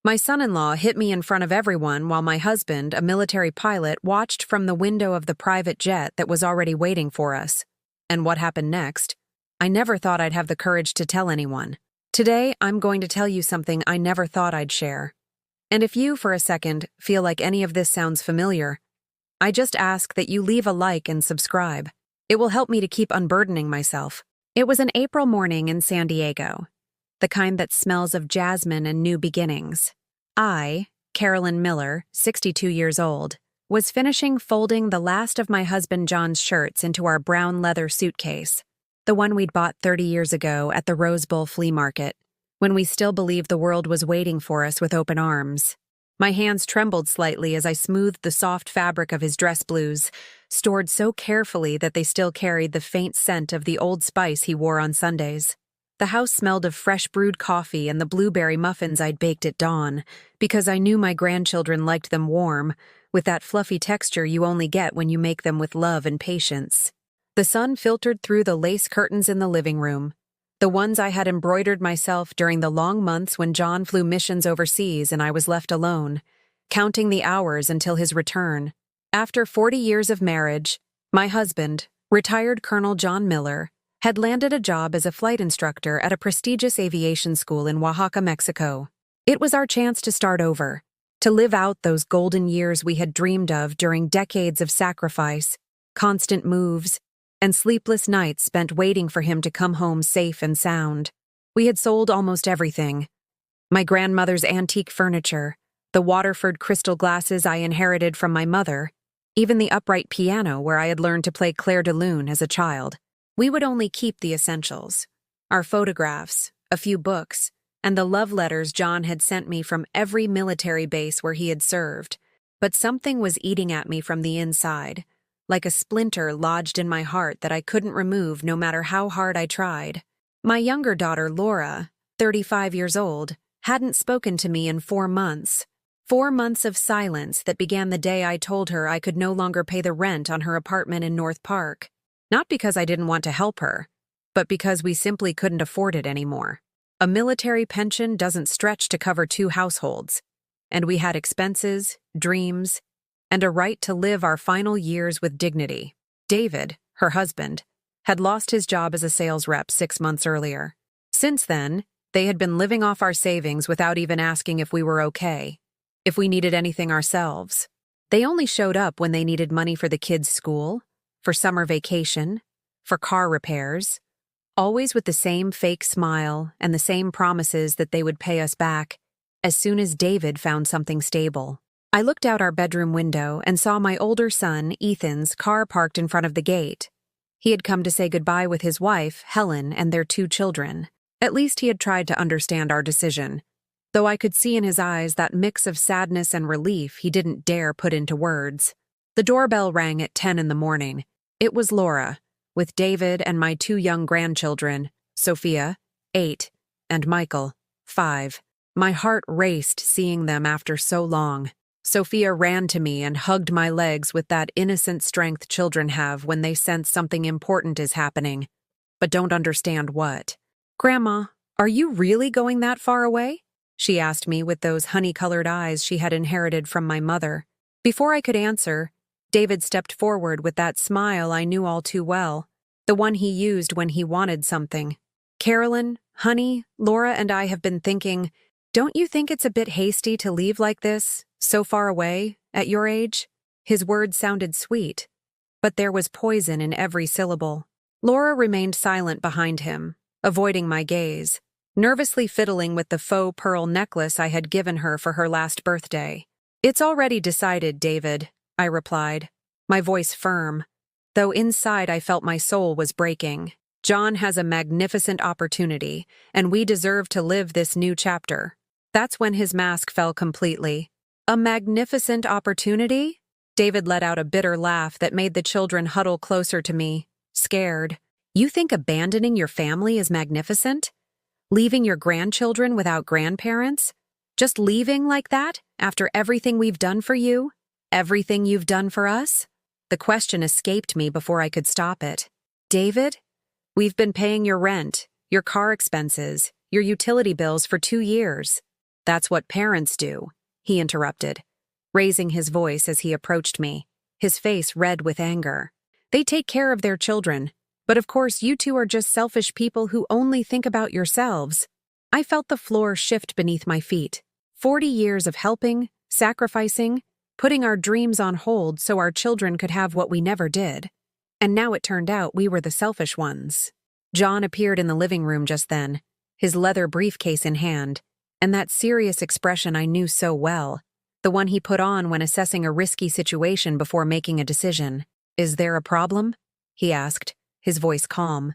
My son-in-law hit me in front of everyone while my husband, a military pilot, watched from the window of the private jet that was already waiting for us. And what happened next? I never thought I'd have the courage to tell anyone. Today, I'm going to tell you something I never thought I'd share. And if you, for a second, feel like any of this sounds familiar, I just ask that you leave a like and subscribe. It will help me to keep unburdening myself. It was an April morning in San Diego, the kind that smells of jasmine and new beginnings. I, Carolyn Miller, 62 years old, was finishing folding the last of my husband John's shirts into our brown leather suitcase, the one we'd bought 30 years ago at the Rose Bowl flea market, when we still believed the world was waiting for us with open arms. My hands trembled slightly as I smoothed the soft fabric of his dress blues, stored so carefully that they still carried the faint scent of the Old Spice he wore on Sundays. The house smelled of fresh brewed coffee and the blueberry muffins I'd baked at dawn, because I knew my grandchildren liked them warm, with that fluffy texture you only get when you make them with love and patience. The sun filtered through the lace curtains in the living room, the ones I had embroidered myself during the long months when John flew missions overseas and I was left alone, counting the hours until his return. After 40 years of marriage, my husband, retired Colonel John Miller, had landed a job as a flight instructor at a prestigious aviation school in Oaxaca, Mexico. It was our chance to start over, to live out those golden years we had dreamed of during decades of sacrifice, constant moves, and sleepless nights spent waiting for him to come home safe and sound. We had sold almost everything. My grandmother's antique furniture, the Waterford crystal glasses I inherited from my mother, even the upright piano where I had learned to play Clair de Lune as a child. We would only keep the essentials: our photographs, a few books, and the love letters John had sent me from every military base where he had served. But something was eating at me from the inside, like a splinter lodged in my heart that I couldn't remove no matter how hard I tried. My younger daughter, Laura, 35 years old, hadn't spoken to me in 4 months. 4 months of silence that began the day I told her I could no longer pay the rent on her apartment in North Park. Not because I didn't want to help her, but because we simply couldn't afford it anymore. A military pension doesn't stretch to cover 2 households, and we had expenses, dreams, and a right to live our final years with dignity. David, her husband, had lost his job as a sales rep 6 months earlier. Since then, they had been living off our savings without even asking if we were okay, if we needed anything ourselves. They only showed up when they needed money for the kids' school, for summer vacation, for car repairs, always with the same fake smile and the same promises that they would pay us back as soon as David found something stable. I looked out our bedroom window and saw my older son, Ethan's, car parked in front of the gate. He had come to say goodbye with his wife, Helen, and their 2 children. At least he had tried to understand our decision, though I could see in his eyes that mix of sadness and relief he didn't dare put into words. The doorbell rang at 10 in the morning. It was Laura, with David and my 2 young grandchildren, Sophia, 8, and Michael, 5. My heart raced seeing them after so long. Sophia ran to me and hugged my legs with that innocent strength children have when they sense something important is happening, but don't understand what. "Grandma, are you really going that far away?" she asked me with those honey-colored eyes she had inherited from my mother. Before I could answer, David stepped forward with that smile I knew all too well, the one he used when he wanted something. "Carolyn, honey, Laura and I have been thinking, don't you think it's a bit hasty to leave like this, so far away, at your age?" His words sounded sweet, but there was poison in every syllable. Laura remained silent behind him, avoiding my gaze, nervously fiddling with the faux pearl necklace I had given her for her last birthday. "It's already decided, David," I replied, my voice firm, though inside I felt my soul was breaking. "John has a magnificent opportunity, and we deserve to live this new chapter." That's when his mask fell completely. "A magnificent opportunity?" David let out a bitter laugh that made the children huddle closer to me, scared. "You think abandoning your family is magnificent? Leaving your grandchildren without grandparents? Just leaving like that, after everything we've done for you? Everything you've done for us?" The question escaped me before I could stop it. "David, we've been paying your rent, your car expenses, your utility bills for 2 years. That's what parents do, he interrupted, raising his voice as he approached me, his face red with anger. They take care of their children, but of course you two are just selfish people who only think about yourselves. I felt the floor shift beneath my feet. 40 years of helping, sacrificing, putting our dreams on hold so our children could have what we never did. And now it turned out we were the selfish ones. John appeared in the living room just then, his leather briefcase in hand, and that serious expression I knew so well, the one he put on when assessing a risky situation before making a decision. "Is there a problem?" he asked, his voice calm,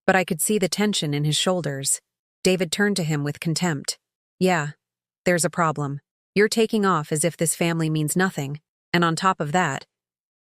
but I could see the tension in his shoulders. David turned to him with contempt. "Yeah, there's a problem. You're taking off as if this family means nothing, and on top of that,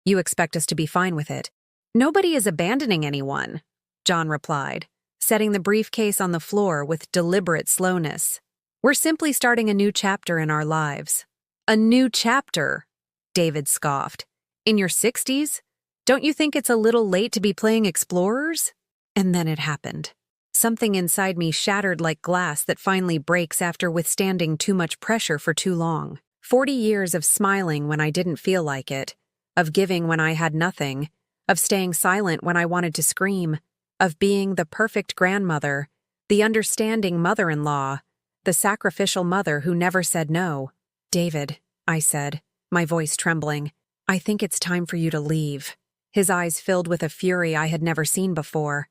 you expect us to be fine with it." "Nobody is abandoning anyone," John replied, setting the briefcase on the floor with deliberate slowness. "We're simply starting a new chapter in our lives." "A new chapter?" David scoffed. "In your 60s? Don't you think it's a little late to be playing explorers?" And then it happened. Something inside me shattered like glass that finally breaks after withstanding too much pressure for too long. 40 years of smiling when I didn't feel like it, of giving when I had nothing, of staying silent when I wanted to scream, of being the perfect grandmother, the understanding mother-in-law, the sacrificial mother who never said no. "David," I said, my voice trembling, "I think it's time for you to leave." His eyes filled with a fury I had never seen before.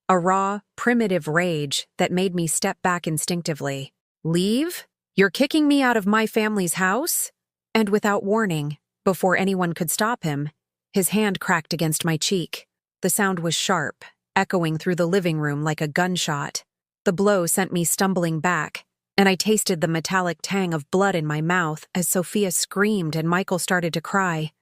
A raw, primitive rage that made me step back instinctively. "Leave? You're kicking me out of my family's house?" And without warning, before anyone could stop him, his hand cracked against my cheek. The sound was sharp, echoing through the living room like a gunshot. The blow sent me stumbling back, and I tasted the metallic tang of blood in my mouth as Sophia screamed and Michael started to cry,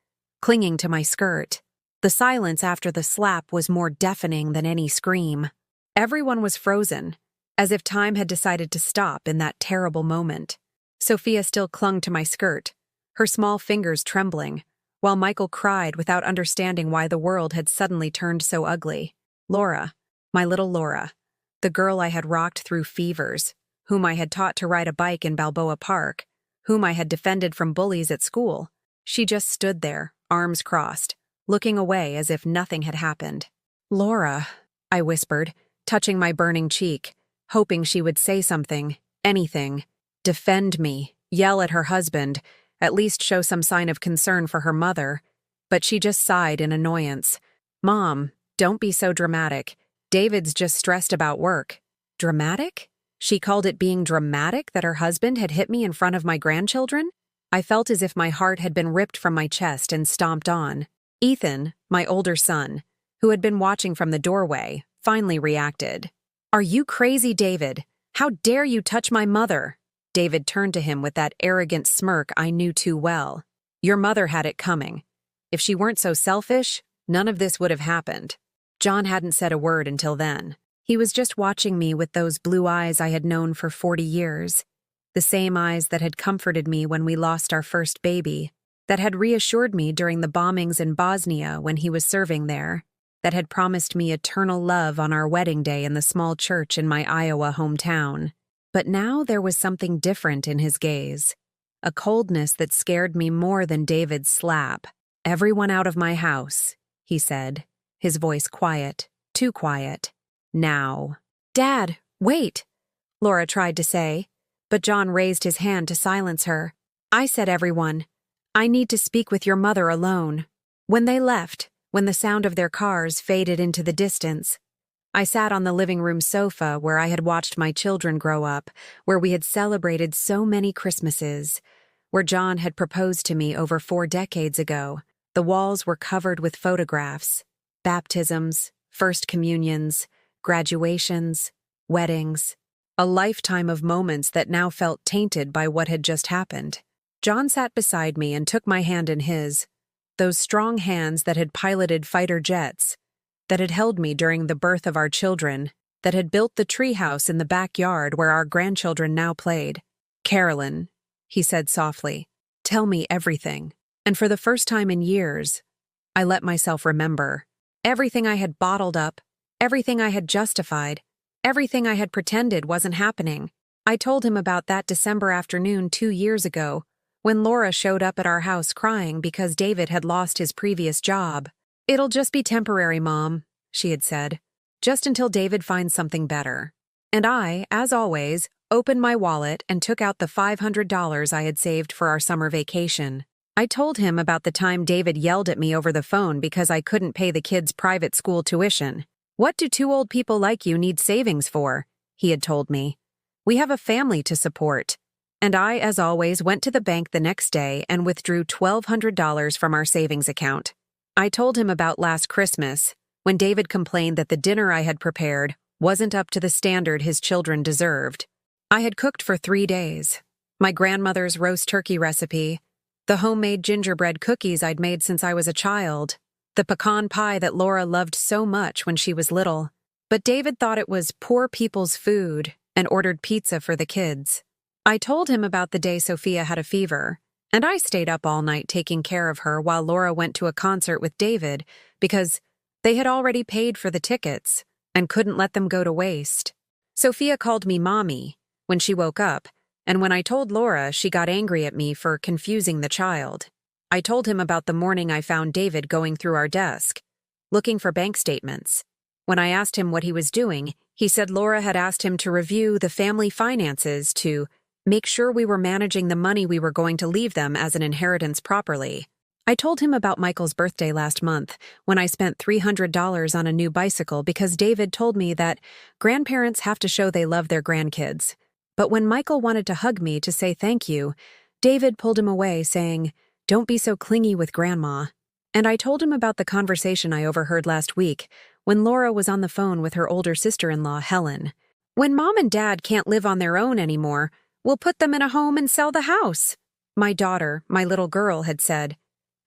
clinging to my skirt. The silence after the slap was more deafening than any scream. Everyone was frozen, as if time had decided to stop in that terrible moment. Sophia still clung to my skirt, her small fingers trembling, while Michael cried without understanding why the world had suddenly turned so ugly. Laura, my little Laura, the girl I had rocked through fevers, whom I had taught to ride a bike in Balboa Park, whom I had defended from bullies at school, she just stood there, arms crossed, looking away as if nothing had happened. "Laura," I whispered, touching my burning cheek, hoping she would say something, anything, defend me, yell at her husband, at least show some sign of concern for her mother, but she just sighed in annoyance. "Mom, don't be so dramatic. David's just stressed about work." Dramatic? She called it being dramatic that her husband had hit me in front of my grandchildren? I felt as if my heart had been ripped from my chest and stomped on. Ethan, my older son, who had been watching from the doorway, finally reacted. "Are you crazy, David? How dare you touch my mother?" David turned to him with that arrogant smirk I knew too well. "Your mother had it coming. If she weren't so selfish, none of this would have happened." John hadn't said a word until then. He was just watching me with those blue eyes I had known for 40 years. The same eyes that had comforted me when we lost our first baby, that had reassured me during the bombings in Bosnia when he was serving there, that had promised me eternal love on our wedding day in the small church in my Iowa hometown. But now there was something different in his gaze, a coldness that scared me more than David's slap. "Everyone out of my house," he said, his voice quiet, too quiet. "Now." "Dad, wait," Laura tried to say, but John raised his hand to silence her. "I said everyone. I need to speak with your mother alone." When they left, when the sound of their cars faded into the distance, I sat on the living room sofa where I had watched my children grow up, where we had celebrated so many Christmases, where John had proposed to me over 4 decades ago. The walls were covered with photographs, baptisms, first communions, graduations, weddings, a lifetime of moments that now felt tainted by what had just happened. John sat beside me and took my hand in his, those strong hands that had piloted fighter jets, that had held me during the birth of our children, that had built the treehouse in the backyard where our grandchildren now played. "Carolyn," he said softly, "tell me everything." And for the first time in years, I let myself remember. Everything I had bottled up, everything I had justified, everything I had pretended wasn't happening. I told him about that December afternoon 2 years ago, when Laura showed up at our house crying because David had lost his previous job. "It'll just be temporary, Mom," she had said, "just until David finds something better." And I, as always, opened my wallet and took out the $500 I had saved for our summer vacation. I told him about the time David yelled at me over the phone because I couldn't pay the kids' private school tuition. "What do two old people like you need savings for?" he had told me. "We have a family to support." And I, as always, went to the bank the next day and withdrew $1,200 from our savings account. I told him about last Christmas, when David complained that the dinner I had prepared wasn't up to the standard his children deserved. I had cooked for 3 days. My grandmother's roast turkey recipe, the homemade gingerbread cookies I'd made since I was a child, the pecan pie that Laura loved so much when she was little. But David thought it was poor people's food and ordered pizza for the kids. I told him about the day Sophia had a fever, and I stayed up all night taking care of her while Laura went to a concert with David because they had already paid for the tickets and couldn't let them go to waste. Sophia called me Mommy when she woke up, and when I told Laura, she got angry at me for confusing the child. I told him about the morning I found David going through our desk, looking for bank statements. When I asked him what he was doing, he said Laura had asked him to review the family finances to make sure we were managing the money we were going to leave them as an inheritance properly. I told him about Michael's birthday last month, when I spent $300 on a new bicycle because David told me that grandparents have to show they love their grandkids. But when Michael wanted to hug me to say thank you, David pulled him away, saying, "Don't be so clingy with Grandma." And I told him about the conversation I overheard last week when Laura was on the phone with her older sister-in-law, Helen. "When Mom and Dad can't live on their own anymore, we'll put them in a home and sell the house," my daughter, my little girl, had said,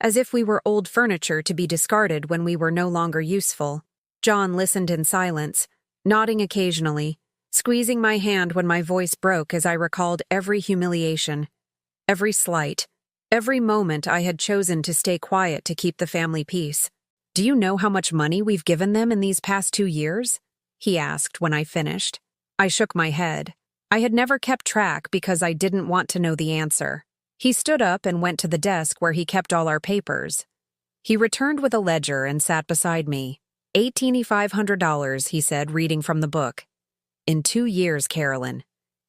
as if we were old furniture to be discarded when we were no longer useful. John listened in silence, nodding occasionally, squeezing my hand when my voice broke as I recalled every humiliation, every slight, every moment I had chosen to stay quiet to keep the family peace. "Do you know how much money we've given them in these past 2 years?" he asked when I finished. I shook my head. I had never kept track because I didn't want to know the answer. He stood up and went to the desk where he kept all our papers. He returned with a ledger and sat beside me. $1,800, he said, reading from the book. "In 2 years, Carolyn.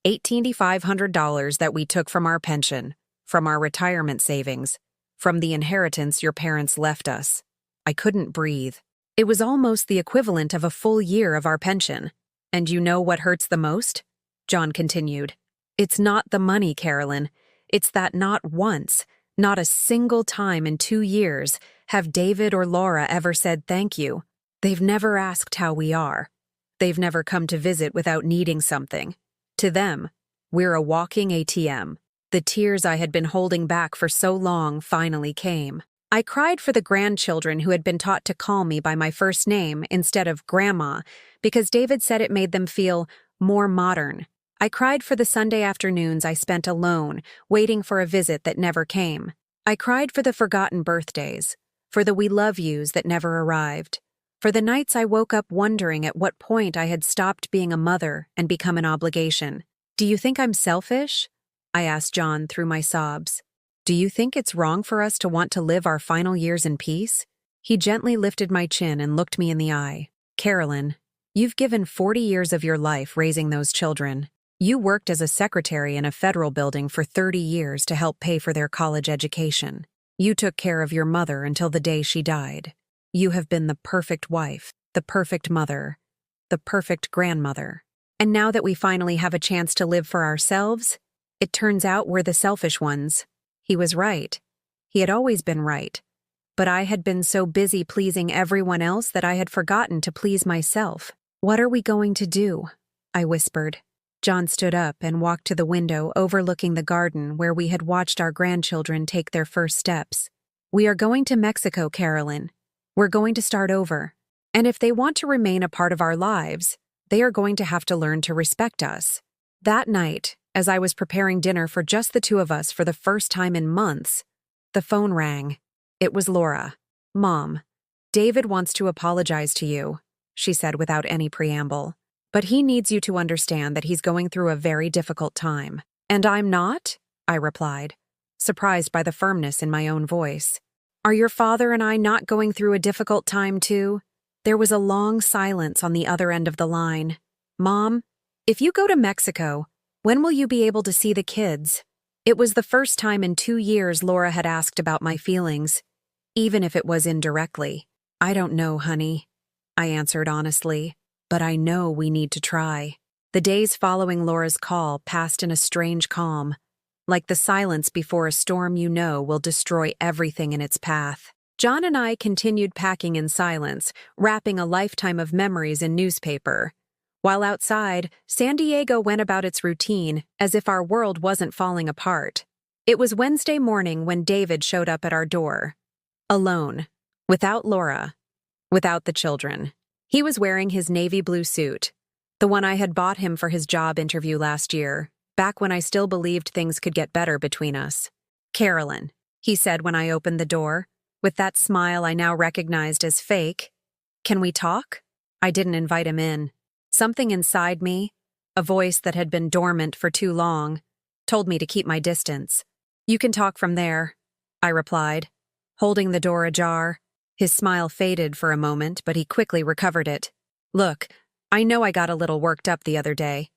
$1,800 that we took from our pension, from our retirement savings, from the inheritance your parents left us." I couldn't breathe. It was almost the equivalent of a full year of our pension. "And you know what hurts the most?" John continued. "It's not the money, Carolyn. It's that not once, not a single time in 2 years, have David or Laura ever said thank you. They've never asked how we are. They've never come to visit without needing something. To them, we're a walking ATM. The tears I had been holding back for so long finally came. I cried for the grandchildren who had been taught to call me by my first name instead of Grandma, because David said it made them feel more modern. I cried for the Sunday afternoons I spent alone, waiting for a visit that never came. I cried for the forgotten birthdays, for the we love yous that never arrived, for the nights I woke up wondering at what point I had stopped being a mother and become an obligation. "Do you think I'm selfish?" I asked John through my sobs. "Do you think it's wrong for us to want to live our final years in peace?" He gently lifted my chin and looked me in the eye. "Carolyn, you've given 40 years of your life raising those children. You worked as a secretary in a federal building for 30 years to help pay for their college education. You took care of your mother until the day she died. You have been the perfect wife, the perfect mother, the perfect grandmother. And now that we finally have a chance to live for ourselves, it turns out we're the selfish ones." He was right. He had always been right. But I had been so busy pleasing everyone else that I had forgotten to please myself. "What are we going to do?" I whispered. John stood up and walked to the window overlooking the garden where we had watched our grandchildren take their first steps. "We are going to Mexico, Carolyn. We're going to start over. And if they want to remain a part of our lives, they are going to have to learn to respect us." That night, as I was preparing dinner for just the two of us for the first time in months, the phone rang. It was Laura. "Mom, David wants to apologize to you," she said without any preamble. But he needs you to understand that he's going through a very difficult time. And I'm not? I replied, surprised by the firmness in my own voice. Are your father and I not going through a difficult time too? There was a long silence on the other end of the line. Mom, if you go to Mexico, when will you be able to see the kids? It was the first time in 2 years Laura had asked about my feelings, even if it was indirectly. I don't know, honey, I answered honestly, but I know we need to try. The days following Laura's call passed in a strange calm, like the silence before a storm you know will destroy everything in its path. John and I continued packing in silence, wrapping a lifetime of memories in newspaper. While outside, San Diego went about its routine as if our world wasn't falling apart. It was Wednesday morning when David showed up at our door. Alone, without Laura, without the children. He was wearing his navy blue suit, the one I had bought him for his job interview last year, back when I still believed things could get better between us. Carolyn, he said when I opened the door, with that smile I now recognized as fake. Can we talk? I didn't invite him in. Something inside me, a voice that had been dormant for too long, told me to keep my distance. You can talk from there, I replied, holding the door ajar. His smile faded for a moment, but he quickly recovered it. Look, I know I got a little worked up the other day.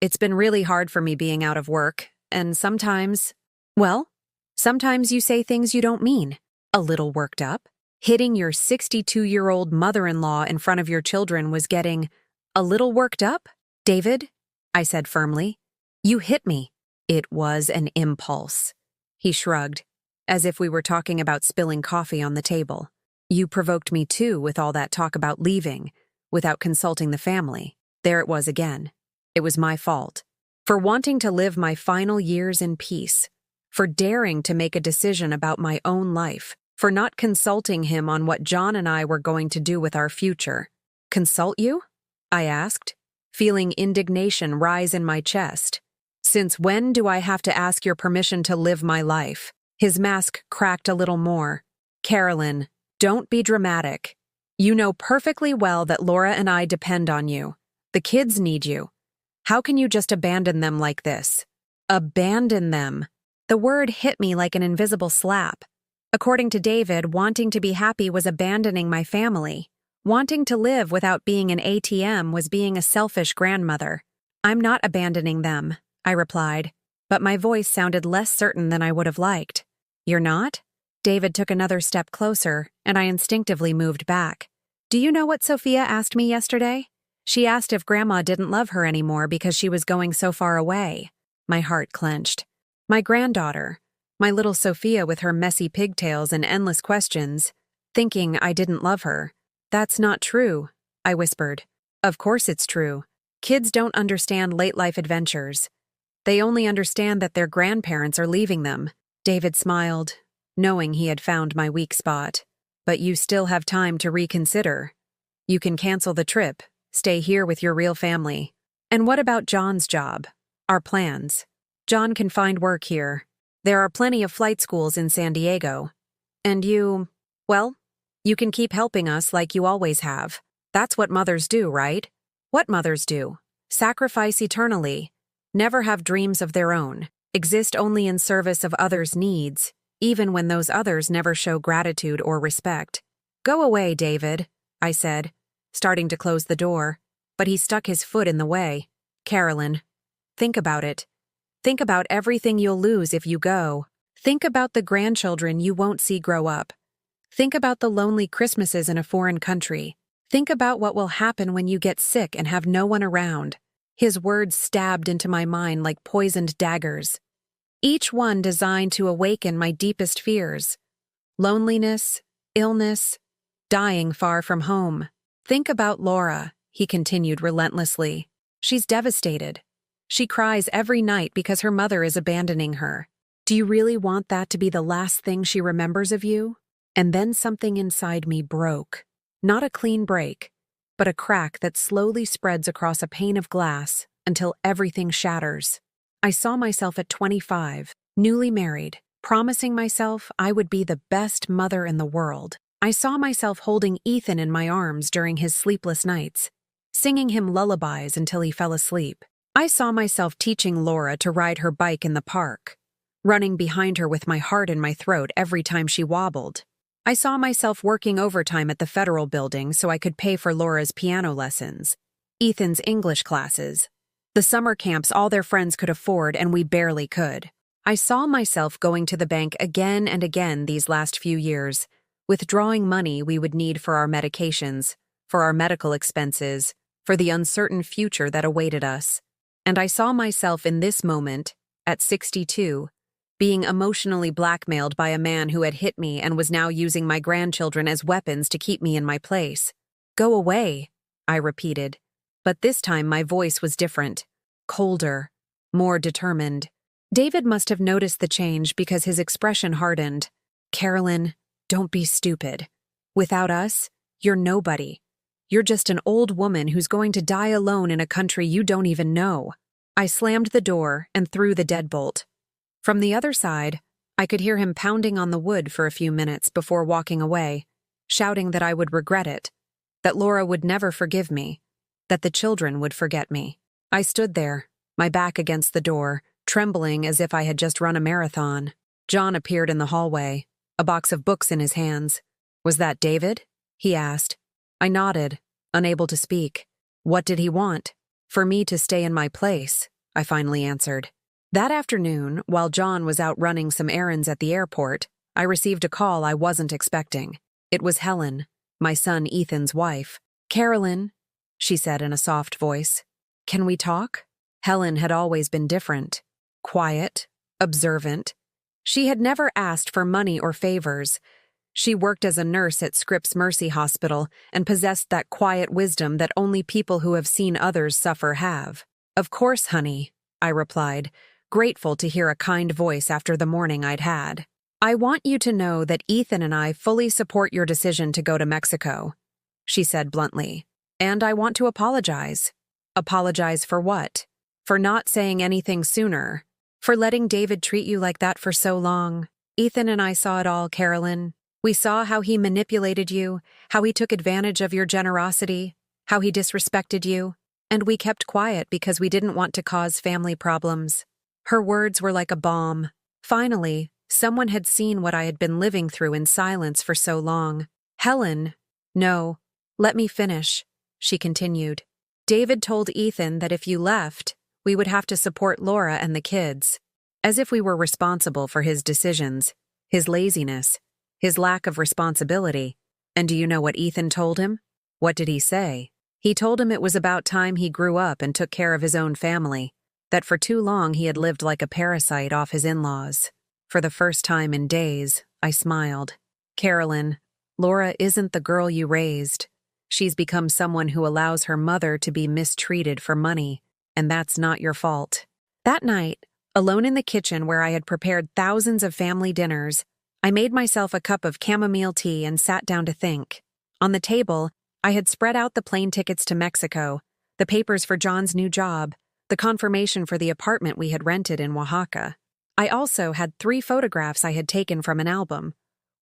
It's been really hard for me being out of work, and sometimes you say things you don't mean. A little worked up? Hitting your 62-year-old mother-in-law in front of your children was getting a little worked up? David, I said firmly, you hit me. It was an impulse. He shrugged, as if we were talking about spilling coffee on the table. You provoked me too with all that talk about leaving, without consulting the family. There it was again. It was my fault. For wanting to live my final years in peace. For daring to make a decision about my own life. For not consulting him on what John and I were going to do with our future. Consult you? I asked, feeling indignation rise in my chest. Since when do I have to ask your permission to live my life? His mask cracked a little more. Carolyn, don't be dramatic. You know perfectly well that Laura and I depend on you. The kids need you. How can you just abandon them like this? Abandon them. The word hit me like an invisible slap. According to David, wanting to be happy was abandoning my family. Wanting to live without being an ATM was being a selfish grandmother. I'm not abandoning them, I replied, but my voice sounded less certain than I would have liked. You're not? David took another step closer, and I instinctively moved back. Do you know what Sophia asked me yesterday? She asked if Grandma didn't love her anymore because she was going so far away. My heart clenched. My granddaughter, my little Sophia with her messy pigtails and endless questions, thinking I didn't love her. That's not true, I whispered. Of course it's true. Kids don't understand late-life adventures. They only understand that their grandparents are leaving them. David smiled, knowing he had found my weak spot. But you still have time to reconsider. You can cancel the trip, stay here with your real family. And what about John's job? Our plans? John can find work here. There are plenty of flight schools in San Diego. And you can keep helping us like you always have. That's what mothers do, right? What mothers do? Sacrifice eternally. Never have dreams of their own. Exist only in service of others' needs, even when those others never show gratitude or respect. Go away, David, I said, starting to close the door, but he stuck his foot in the way. Carolyn, think about it. Think about everything you'll lose if you go. Think about the grandchildren you won't see grow up. Think about the lonely Christmases in a foreign country. Think about what will happen when you get sick and have no one around. His words stabbed into my mind like poisoned daggers, each one designed to awaken my deepest fears. Loneliness, illness, dying far from home. Think about Laura, he continued relentlessly. She's devastated. She cries every night because her mother is abandoning her. Do you really want that to be the last thing she remembers of you? And then something inside me broke. Not a clean break, but a crack that slowly spreads across a pane of glass until everything shatters. I saw myself at 25, newly married, promising myself I would be the best mother in the world. I saw myself holding Ethan in my arms during his sleepless nights, singing him lullabies until he fell asleep. I saw myself teaching Laura to ride her bike in the park, running behind her with my heart in my throat every time she wobbled. I saw myself working overtime at the Federal Building so I could pay for Laura's piano lessons, Ethan's English classes, the summer camps all their friends could afford and we barely could. I saw myself going to the bank again and again these last few years, withdrawing money we would need for our medications, for our medical expenses, for the uncertain future that awaited us. And I saw myself in this moment, at 62, being emotionally blackmailed by a man who had hit me and was now using my grandchildren as weapons to keep me in my place. "Go away," I repeated. But this time my voice was different, colder, more determined. David must have noticed the change because his expression hardened. "Carolyn, don't be stupid. Without us, you're nobody. You're just an old woman who's going to die alone in a country you don't even know." I slammed the door and threw the deadbolt. From the other side, I could hear him pounding on the wood for a few minutes before walking away, shouting that I would regret it, that Laura would never forgive me, that the children would forget me. I stood there, my back against the door, trembling as if I had just run a marathon. John appeared in the hallway, a box of books in his hands. "Was that David?" he asked. I nodded, unable to speak. What did he want? "For me to stay in my place," I finally answered. That afternoon, while John was out running some errands at the airport, I received a call I wasn't expecting. It was Helen, my son Ethan's wife. "Carolyn," she said in a soft voice, "can we talk?" Helen had always been different. Quiet, observant. She had never asked for money or favors. She worked as a nurse at Scripps Mercy Hospital and possessed that quiet wisdom that only people who have seen others suffer have. "Of course, honey," I replied, grateful to hear a kind voice after the morning I'd had. "I want you to know that Ethan and I fully support your decision to go to Mexico," she said bluntly. "And I want to apologize." "Apologize for what?" "For not saying anything sooner. For letting David treat you like that for so long. Ethan and I saw it all, Carolyn. We saw how he manipulated you, how he took advantage of your generosity, how he disrespected you, and we kept quiet because we didn't want to cause family problems." Her words were like a balm. Finally, someone had seen what I had been living through in silence for so long. "Helen, no, let me finish," she continued. "David told Ethan that if you left, we would have to support Laura and the kids. As if we were responsible for his decisions, his laziness, his lack of responsibility. And do you know what Ethan told him? What did he say? He told him it was about time he grew up and took care of his own family, that for too long he had lived like a parasite off his in-laws. For the first time in days, I smiled. "Carolyn, Laura isn't the girl you raised. She's become someone who allows her mother to be mistreated for money, and that's not your fault." That night, alone in the kitchen where I had prepared thousands of family dinners, I made myself a cup of chamomile tea and sat down to think. On the table, I had spread out the plane tickets to Mexico, the papers for John's new job, the confirmation for the apartment we had rented in Oaxaca. I also had 3 photographs I had taken from an album.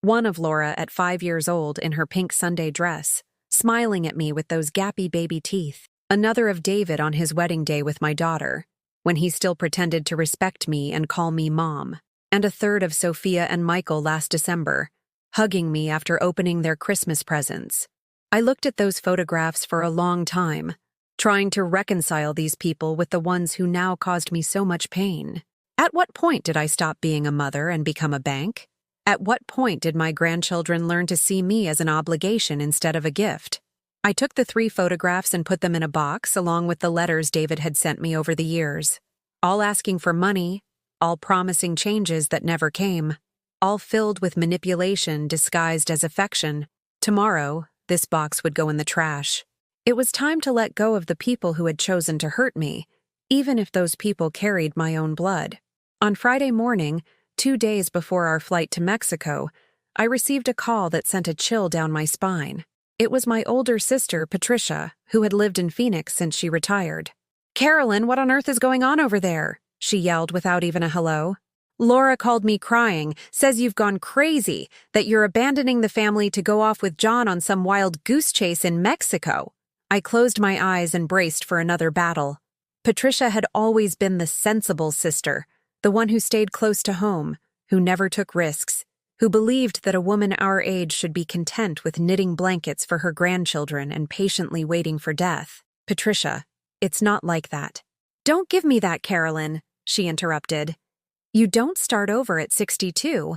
One of Laura at 5 years old in her pink Sunday dress, smiling at me with those gappy baby teeth. Another of David on his wedding day with my daughter, when he still pretended to respect me and call me Mom. And a third of Sophia and Michael last December, hugging me after opening their Christmas presents. I looked at those photographs for a long time, trying to reconcile these people with the ones who now caused me so much pain. At what point did I stop being a mother and become a bank? At what point did my grandchildren learn to see me as an obligation instead of a gift? I took the 3 photographs and put them in a box along with the letters David had sent me over the years, all asking for money, all promising changes that never came, all filled with manipulation disguised as affection. Tomorrow, this box would go in the trash. It was time to let go of the people who had chosen to hurt me, even if those people carried my own blood. On Friday morning, 2 days before our flight to Mexico, I received a call that sent a chill down my spine. It was my older sister, Patricia, who had lived in Phoenix since she retired. "Carolyn, what on earth is going on over there?" she yelled without even a hello. "Laura called me crying, says you've gone crazy, that you're abandoning the family to go off with John on some wild goose chase in Mexico. I closed my eyes and braced for another battle. Patricia had always been the sensible sister, the one who stayed close to home, who never took risks, who believed that a woman our age should be content with knitting blankets for her grandchildren and patiently waiting for death. Patricia, it's not like that. Don't give me that, Carolyn, she interrupted. You don't start over at 62.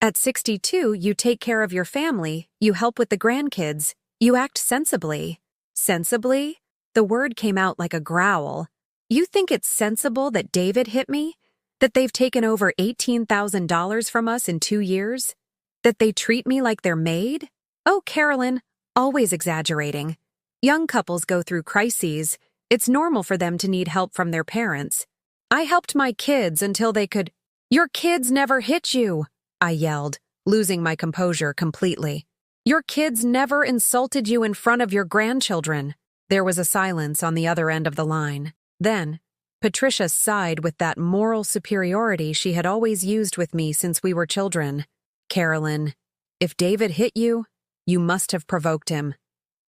At 62, you take care of your family, you help with the grandkids, you act sensibly. Sensibly? The word came out like a growl. You think it's sensible that David hit me? That they've taken over $18,000 from us in 2 years? That they treat me like their maid? Oh, Carolyn, always exaggerating. Young couples go through crises. It's normal for them to need help from their parents. I helped my kids until they could— Your kids never hit you, I yelled, losing my composure completely. Your kids never insulted you in front of your grandchildren. There was a silence on the other end of the line. Then, Patricia sighed with that moral superiority she had always used with me since we were children. Carolyn, if David hit you, you must have provoked him.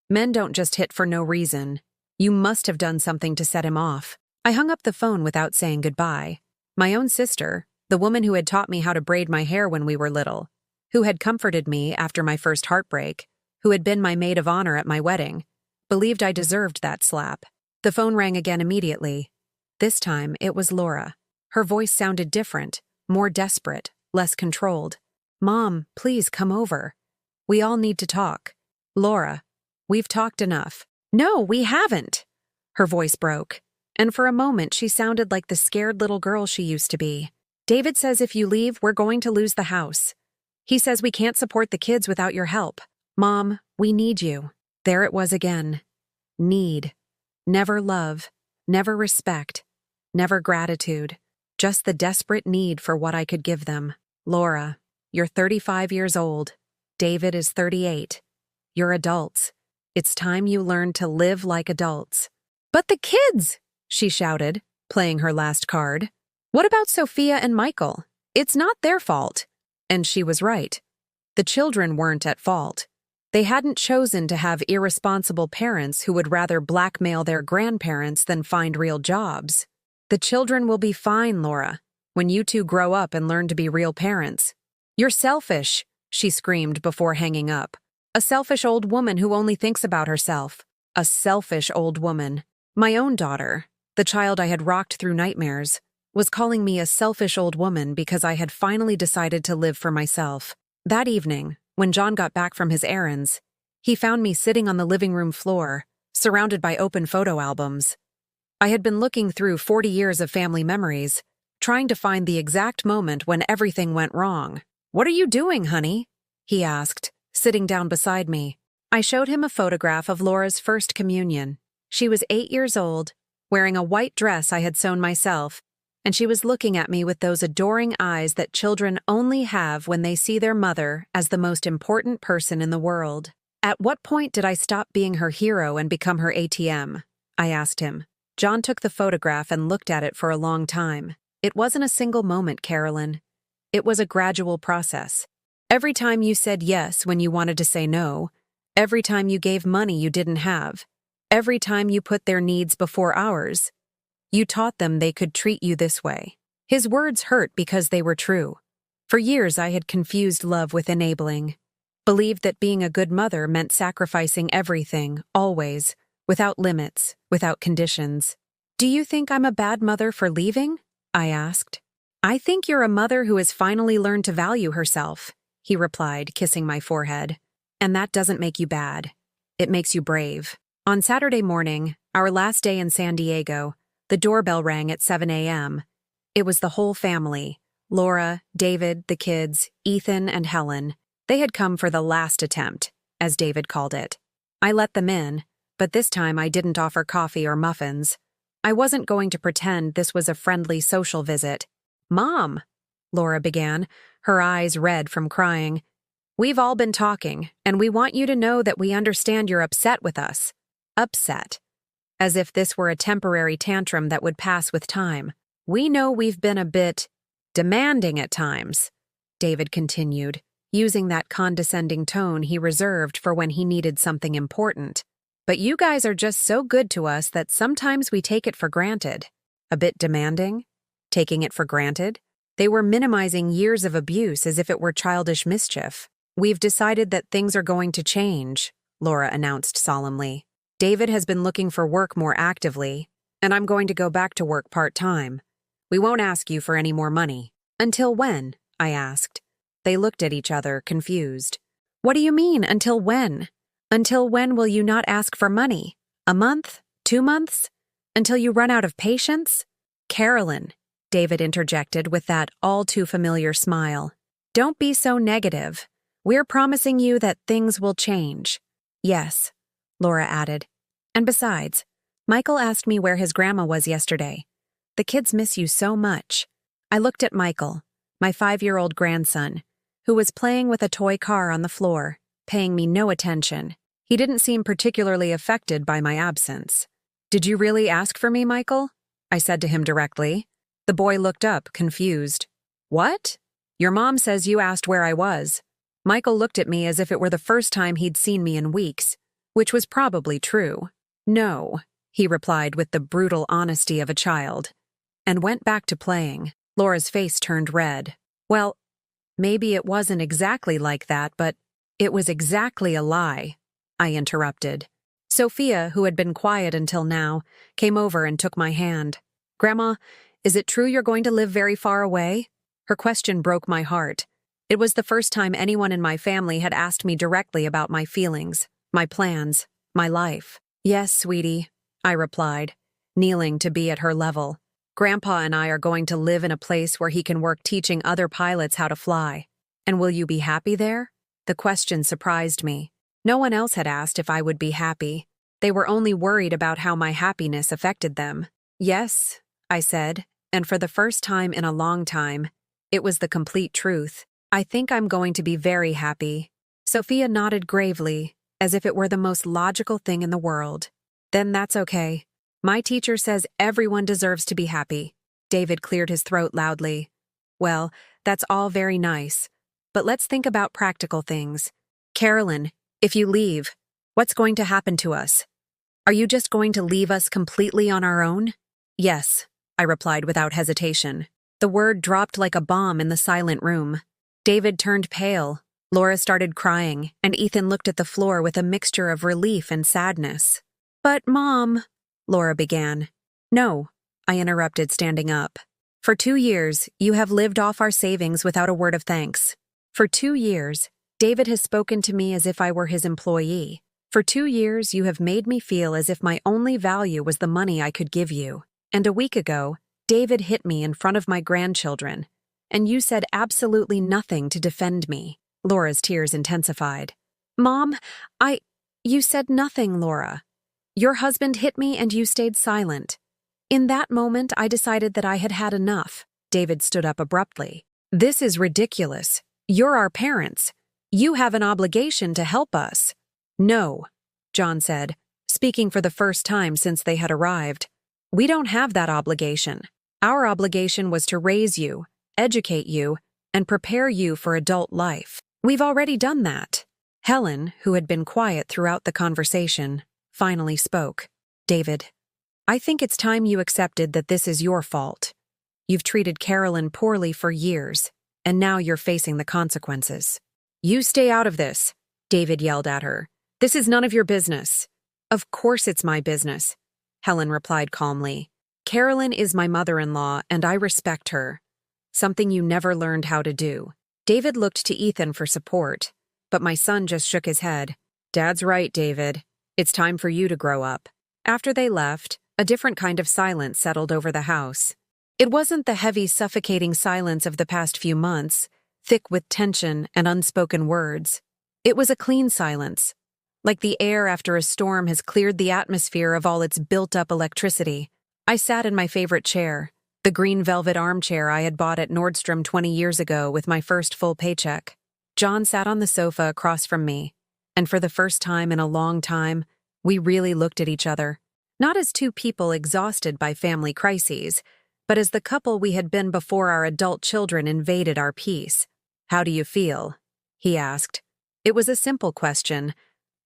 Men don't just hit for no reason. You must have done something to set him off. I hung up the phone without saying goodbye. My own sister, the woman who had taught me how to braid my hair when we were little, who had comforted me after my first heartbreak, who had been my maid of honor at my wedding, believed I deserved that slap. The phone rang again immediately. This time, it was Laura. Her voice sounded different, more desperate, less controlled. Mom, please come over. We all need to talk. Laura, we've talked enough. No, we haven't. Her voice broke, and for a moment she sounded like the scared little girl she used to be. David says if you leave, we're going to lose the house. He says we can't support the kids without your help. Mom, we need you. There it was again. Need. Never love. Never respect. Never gratitude. Just the desperate need for what I could give them. Laura, you're 35 years old. David is 38. You're adults. It's time you learn to live like adults. But the kids, she shouted, playing her last card. What about Sophia and Michael? It's not their fault. And she was right. The children weren't at fault. They hadn't chosen to have irresponsible parents who would rather blackmail their grandparents than find real jobs. The children will be fine, Laura, when you two grow up and learn to be real parents. You're selfish, she screamed before hanging up. A selfish old woman who only thinks about herself. A selfish old woman. My own daughter, the child I had rocked through nightmares, was calling me a selfish old woman because I had finally decided to live for myself. That evening, when John got back from his errands, he found me sitting on the living room floor, surrounded by open photo albums. I had been looking through 40 years of family memories, trying to find the exact moment when everything went wrong. What are you doing, honey? He asked, sitting down beside me. I showed him a photograph of Laura's first communion. She was 8 years old, wearing a white dress I had sewn myself, and she was looking at me with those adoring eyes that children only have when they see their mother as the most important person in the world. At what point did I stop being her hero and become her ATM? I asked him. John took the photograph and looked at it for a long time. It wasn't a single moment, Carolyn. It was a gradual process. Every time you said yes when you wanted to say no, every time you gave money you didn't have, every time you put their needs before ours, you taught them they could treat you this way. His words hurt because they were true. For years I had confused love with enabling, believed that being a good mother meant sacrificing everything, always, without limits, without conditions. Do you think I'm a bad mother for leaving? I asked. I think you're a mother who has finally learned to value herself, he replied, kissing my forehead. And that doesn't make you bad. It makes you brave. On Saturday morning, our last day in San Diego, the doorbell rang at 7 a.m. It was the whole family. Laura, David, the kids, Ethan, and Helen. They had come for the last attempt, as David called it. I let them in, but this time I didn't offer coffee or muffins. I wasn't going to pretend this was a friendly social visit. Mom, Laura began, her eyes red from crying. We've all been talking, and we want you to know that we understand you're upset with us. Upset. As if this were a temporary tantrum that would pass with time. We know we've been a bit demanding at times, David continued, using that condescending tone he reserved for when he needed something important. But you guys are just so good to us that sometimes we take it for granted. A bit demanding? Taking it for granted? They were minimizing years of abuse as if it were childish mischief. We've decided that things are going to change, Laura announced solemnly. David has been looking for work more actively, and I'm going to go back to work part-time. We won't ask you for any more money. Until when? I asked. They looked at each other, confused. What do you mean, until when? Until when will you not ask for money? A month? 2 months? Until you run out of patience? Carolyn, David interjected with that all-too-familiar smile. Don't be so negative. We're promising you that things will change. Yes, Laura added. And besides, Michael asked me where his grandma was yesterday. The kids miss you so much. I looked at Michael, my 5-year-old grandson, who was playing with a toy car on the floor, paying me no attention. He didn't seem particularly affected by my absence. Did you really ask for me, Michael? I said to him directly. The boy looked up, confused. What? Your mom says you asked where I was. Michael looked at me as if it were the first time he'd seen me in weeks, which was probably true. No, he replied with the brutal honesty of a child, and went back to playing. Laura's face turned red. Well, maybe it wasn't exactly like that, but it was exactly a lie, I interrupted. Sophia, who had been quiet until now, came over and took my hand. Grandma, is it true you're going to live very far away? Her question broke my heart. It was the first time anyone in my family had asked me directly about my feelings, my plans, my life. Yes, sweetie, I replied, kneeling to be at her level. Grandpa and I are going to live in a place where he can work teaching other pilots how to fly. And will you be happy there? The question surprised me. No one else had asked if I would be happy. They were only worried about how my happiness affected them. Yes, I said, and for the first time in a long time, it was the complete truth. I think I'm going to be very happy. Sophia nodded gravely, as if it were the most logical thing in the world. Then that's okay. My teacher says everyone deserves to be happy. David cleared his throat loudly. Well, that's all very nice. But let's think about practical things. Carolyn, if you leave, what's going to happen to us? Are you just going to leave us completely on our own? Yes, I replied without hesitation. The word dropped like a bomb in the silent room. David turned pale. Laura started crying, and Ethan looked at the floor with a mixture of relief and sadness. But, Mom, Laura began. No, I interrupted, standing up. For 2 years, you have lived off our savings without a word of thanks. For 2 years, David has spoken to me as if I were his employee. For 2 years, you have made me feel as if my only value was the money I could give you. And a week ago, David hit me in front of my grandchildren, and you said absolutely nothing to defend me. Laura's tears intensified. Mom, you said nothing, Laura. Your husband hit me and you stayed silent. In that moment, I decided that I had had enough. David stood up abruptly. This is ridiculous. You're our parents. You have an obligation to help us. No, John said, speaking for the first time since they had arrived. We don't have that obligation. Our obligation was to raise you, educate you, and prepare you for adult life. We've already done that. Helen, who had been quiet throughout the conversation, finally spoke. David, I think it's time you accepted that this is your fault. You've treated Carolyn poorly for years, and now you're facing the consequences. You stay out of this, David yelled at her. This is none of your business. Of course it's my business, Helen replied calmly. Carolyn is my mother-in-law, and I respect her. Something you never learned how to do. David looked to Ethan for support, but my son just shook his head. Dad's right, David. It's time for you to grow up. After they left, a different kind of silence settled over the house. It wasn't the heavy, suffocating silence of the past few months, thick with tension and unspoken words. It was a clean silence, like the air after a storm has cleared the atmosphere of all its built-up electricity. I sat in my favorite chair, the green velvet armchair I had bought at Nordstrom 20 years ago with my first full paycheck. John sat on the sofa across from me, and for the first time in a long time, we really looked at each other, not as two people exhausted by family crises, but as the couple we had been before our adult children invaded our peace. How do you feel? He asked. It was a simple question,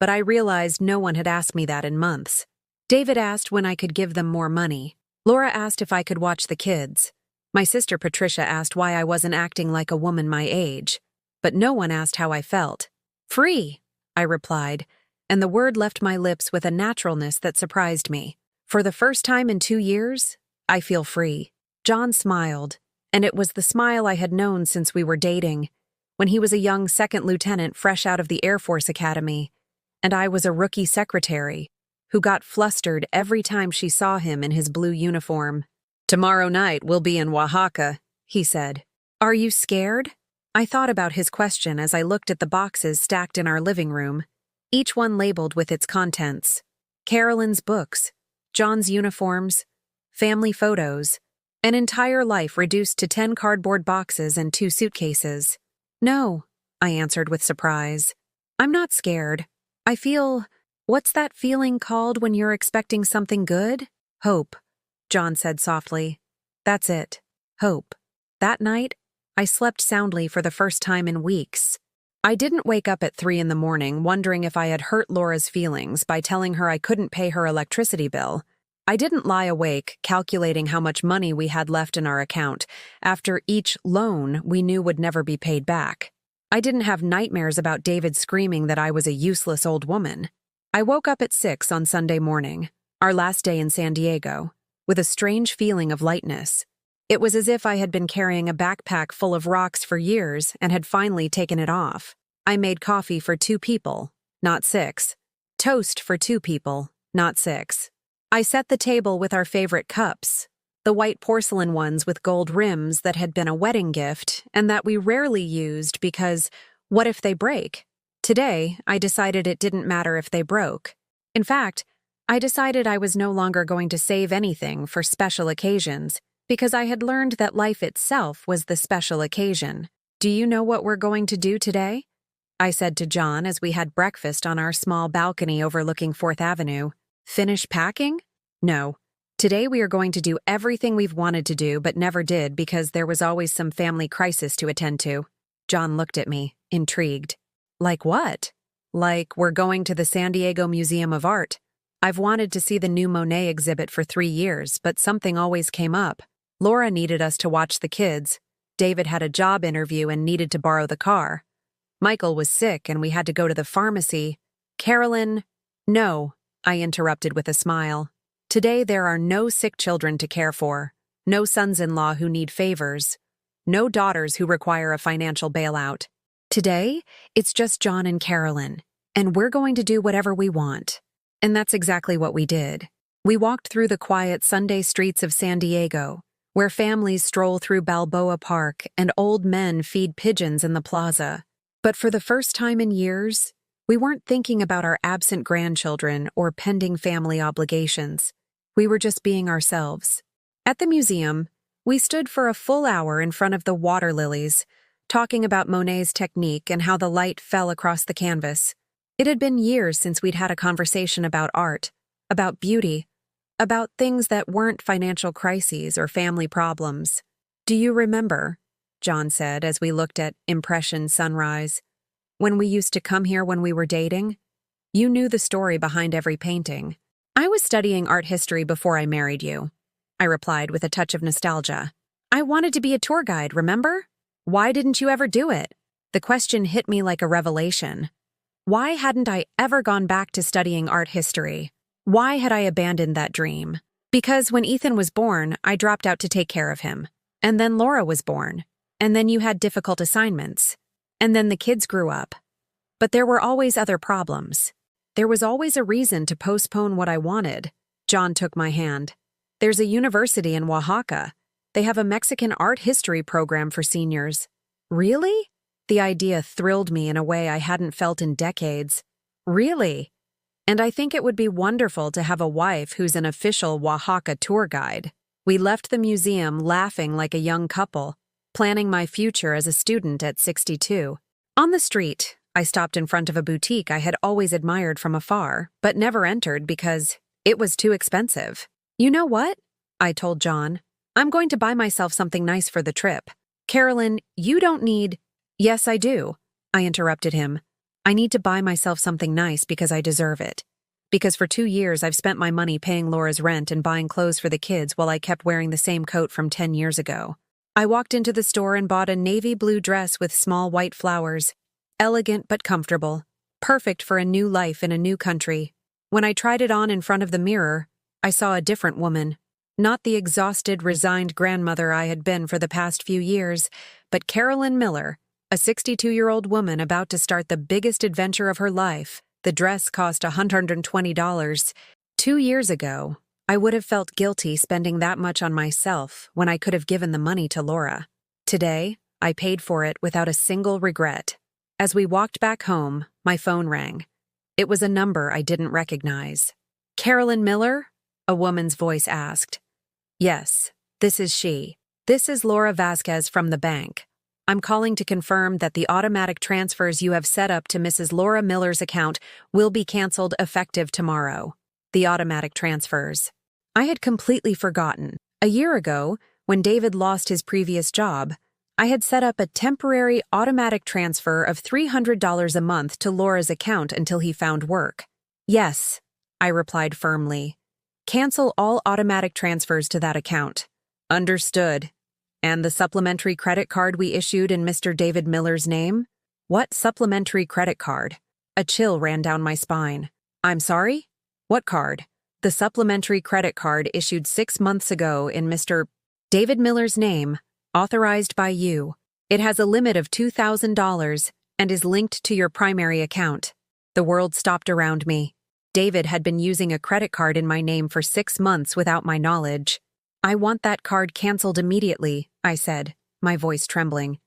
but I realized no one had asked me that in months. David asked when I could give them more money. Laura asked if I could watch the kids. My sister Patricia asked why I wasn't acting like a woman my age. But no one asked how I felt. Free, I replied, and the word left my lips with a naturalness that surprised me. For the first time in 2 years, I feel free. John smiled, and it was the smile I had known since we were dating, when he was a young second lieutenant fresh out of the Air Force Academy, and I was a rookie secretary who got flustered every time she saw him in his blue uniform. "Tomorrow night we'll be in Oaxaca," he said. "Are you scared?" I thought about his question as I looked at the boxes stacked in our living room, each one labeled with its contents. Carolyn's books, John's uniforms, family photos, an entire life reduced to 10 cardboard boxes and 2 suitcases. "No," I answered with surprise. "I'm not scared. I feel, what's that feeling called when you're expecting something good?" "Hope," John said softly. "That's it. Hope." That night, I slept soundly for the first time in weeks. I didn't wake up at 3 in the morning wondering if I had hurt Laura's feelings by telling her I couldn't pay her electricity bill. I didn't lie awake calculating how much money we had left in our account after each loan we knew would never be paid back. I didn't have nightmares about David screaming that I was a useless old woman. I woke up at 6 on Sunday morning, our last day in San Diego, with a strange feeling of lightness. It was as if I had been carrying a backpack full of rocks for years and had finally taken it off. I made coffee for 2 people, not 6. Toast for 2 people, not 6. I set the table with our favorite cups, the white porcelain ones with gold rims that had been a wedding gift and that we rarely used because, what if they break? Today, I decided it didn't matter if they broke. In fact, I decided I was no longer going to save anything for special occasions because I had learned that life itself was the special occasion. "Do you know what we're going to do today?" I said to John as we had breakfast on our small balcony overlooking 4th Avenue. "Finish packing?" "No. Today we are going to do everything we've wanted to do but never did because there was always some family crisis to attend to." John looked at me, intrigued. "Like what?" "Like we're going to the San Diego Museum of Art. I've wanted to see the new Monet exhibit for 3 years, but something always came up. Laura needed us to watch the kids. David had a job interview and needed to borrow the car. Michael was sick and we had to go to the pharmacy. Carolyn—" "No," I interrupted with a smile. "Today there are no sick children to care for, no sons-in-law who need favors, no daughters who require a financial bailout. Today, it's just John and Carolyn, and we're going to do whatever we want." And that's exactly what we did. We walked through the quiet Sunday streets of San Diego, where families stroll through Balboa Park and old men feed pigeons in the plaza. But for the first time in years, we weren't thinking about our absent grandchildren or pending family obligations. We were just being ourselves. At the museum, we stood for a full hour in front of the water lilies, talking about Monet's technique and how the light fell across the canvas. It had been years since we'd had a conversation about art, about beauty, about things that weren't financial crises or family problems. "Do you remember," John said as we looked at Impression Sunrise, "when we used to come here when we were dating? You knew the story behind every painting." "I was studying art history before I married you," I replied with a touch of nostalgia. "I wanted to be a tour guide, remember? Why didn't you ever do it?" The question hit me like a revelation. Why hadn't I ever gone back to studying art history? Why had I abandoned that dream? Because when Ethan was born, I dropped out to take care of him. And then Laura was born. And then you had difficult assignments. And then the kids grew up. But there were always other problems. There was always a reason to postpone what I wanted. John took my hand. "There's a university in Oaxaca. They have a Mexican art history program for seniors." "Really?" The idea thrilled me in a way I hadn't felt in decades. "Really? And I think it would be wonderful to have a wife who's an official Oaxaca tour guide." We left the museum laughing like a young couple, planning my future as a student at 62. On the street, I stopped in front of a boutique I had always admired from afar, but never entered because it was too expensive. "You know what?" I told John. "I'm going to buy myself something nice for the trip." "Carolyn, you don't need—" "Yes, I do," I interrupted him. I need to buy myself something nice because I deserve it. Because for 2 years I've spent my money paying Laura's rent and buying clothes for the kids while I kept wearing the same coat from 10 years ago. I walked into the store and bought a navy blue dress with small white flowers. Elegant but comfortable. Perfect for a new life in a new country. When I tried it on in front of the mirror, I saw a different woman. Not the exhausted, resigned grandmother I had been for the past few years, but Carolyn Miller, a 62-year-old woman about to start the biggest adventure of her life. The dress cost $120. 2 years ago, I would have felt guilty spending that much on myself when I could have given the money to Laura. Today, I paid for it without a single regret. As we walked back home, my phone rang. It was a number I didn't recognize. "Carolyn Miller?" a woman's voice asked. "Yes, this is she. This is Laura Vasquez from the bank. I'm calling to confirm that the automatic transfers you have set up to Mrs. Laura Miller's account will be canceled effective tomorrow." The automatic transfers. I had completely forgotten. A year ago, when David lost his previous job, I had set up a temporary automatic transfer of $300 a month to Laura's account until he found work. "Yes," I replied firmly. "Cancel all automatic transfers to that account." "Understood. And the supplementary credit card we issued in Mr. David Miller's name?" "What supplementary credit card?" A chill ran down my spine. "I'm sorry? What card?" "The supplementary credit card issued 6 months ago in Mr. David Miller's name, authorized by you. It has a limit of $2,000 and is linked to your primary account." The world stopped around me. David had been using a credit card in my name for 6 months without my knowledge. "I want that card canceled immediately," I said, my voice trembling.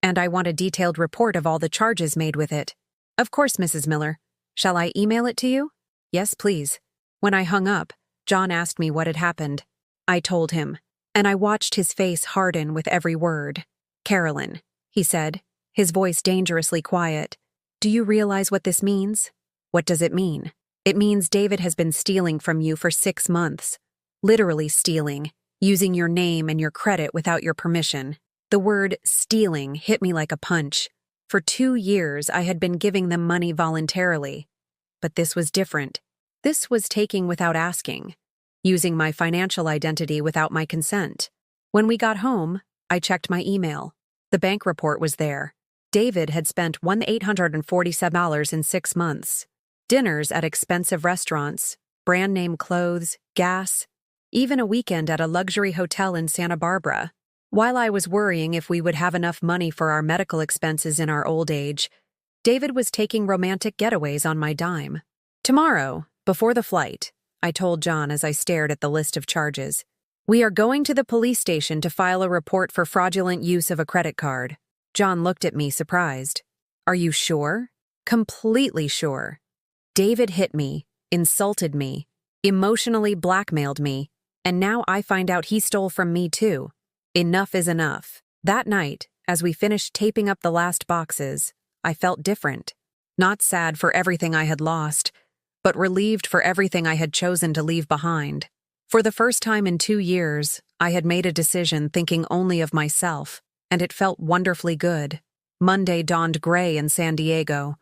"And I want a detailed report of all the charges made with it." "Of course, Mrs. Miller. Shall I email it to you?" "Yes, please." When I hung up, John asked me what had happened. I told him, and I watched his face harden with every word. "Carolyn," he said, his voice dangerously quiet, "do you realize what this means?" "What does it mean?" "It means David has been stealing from you for 6 months. Literally stealing, using your name and your credit without your permission." The word stealing hit me like a punch. For 2 years, I had been giving them money voluntarily. But this was different. This was taking without asking, using my financial identity without my consent. When we got home, I checked my email. The bank report was there. David had spent $1,847 in 6 months. Dinners at expensive restaurants, brand-name clothes, gas, even a weekend at a luxury hotel in Santa Barbara. While I was worrying if we would have enough money for our medical expenses in our old age, David was taking romantic getaways on my dime. "Tomorrow, before the flight," I told John as I stared at the list of charges, "we are going to the police station to file a report for fraudulent use of a credit card." John looked at me surprised. "Are you sure?" "Completely sure. David hit me, insulted me, emotionally blackmailed me, and now I find out he stole from me too. Enough is enough." That night, as we finished taping up the last boxes, I felt different. Not sad for everything I had lost, but relieved for everything I had chosen to leave behind. For the first time in 2 years, I had made a decision thinking only of myself, and it felt wonderfully good. Monday dawned gray in San Diego,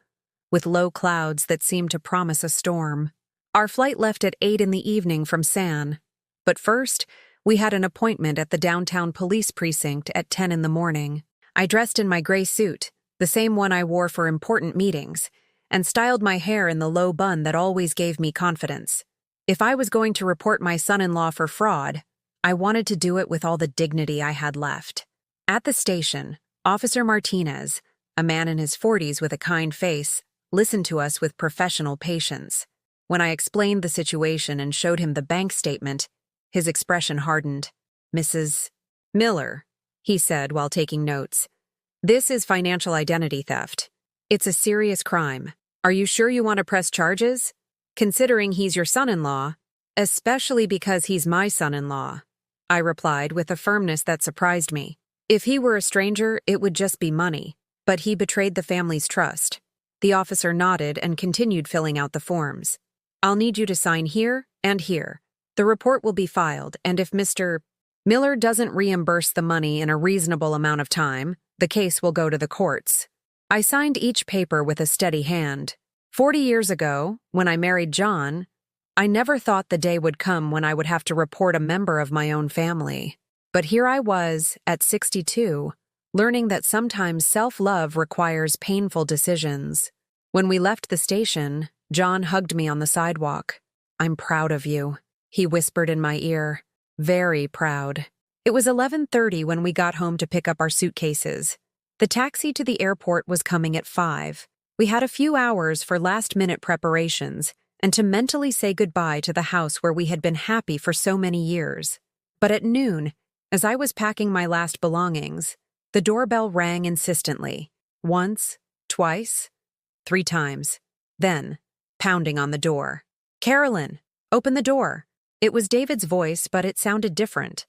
with low clouds that seemed to promise a storm. Our flight left at 8 in the evening from San, but first, we had an appointment at the downtown police precinct at 10 in the morning. I dressed in my gray suit, the same one I wore for important meetings, and styled my hair in the low bun that always gave me confidence. If I was going to report my son-in-law for fraud, I wanted to do it with all the dignity I had left. At the station, Officer Martinez, a man in his 40s with a kind face, listened to us with professional patience. When I explained the situation and showed him the bank statement, his expression hardened. "Mrs. Miller," he said while taking notes, "this is financial identity theft. It's a serious crime. Are you sure you want to press charges? Considering he's your son-in-law, especially because he's my son-in-law," I replied with a firmness that surprised me. If he were a stranger, it would just be money, but he betrayed the family's trust. The officer nodded and continued filling out the forms. "I'll need you to sign here and here. The report will be filed, and if Mr. Miller doesn't reimburse the money in a reasonable amount of time, the case will go to the courts." I signed each paper with a steady hand. 40 years ago, when I married John, I never thought the day would come when I would have to report a member of my own family. But here I was, at 62, learning that sometimes self-love requires painful decisions. When we left the station, John hugged me on the sidewalk. "I'm proud of you," he whispered in my ear. "Very proud." It was 11:30 when we got home to pick up our suitcases. The taxi to the airport was coming at 5. We had a few hours for last-minute preparations and to mentally say goodbye to the house where we had been happy for so many years. But at noon, as I was packing my last belongings, the doorbell rang insistently. Once, twice, 3 times. Then, pounding on the door. "Carolyn, open the door." It was David's voice, but it sounded different.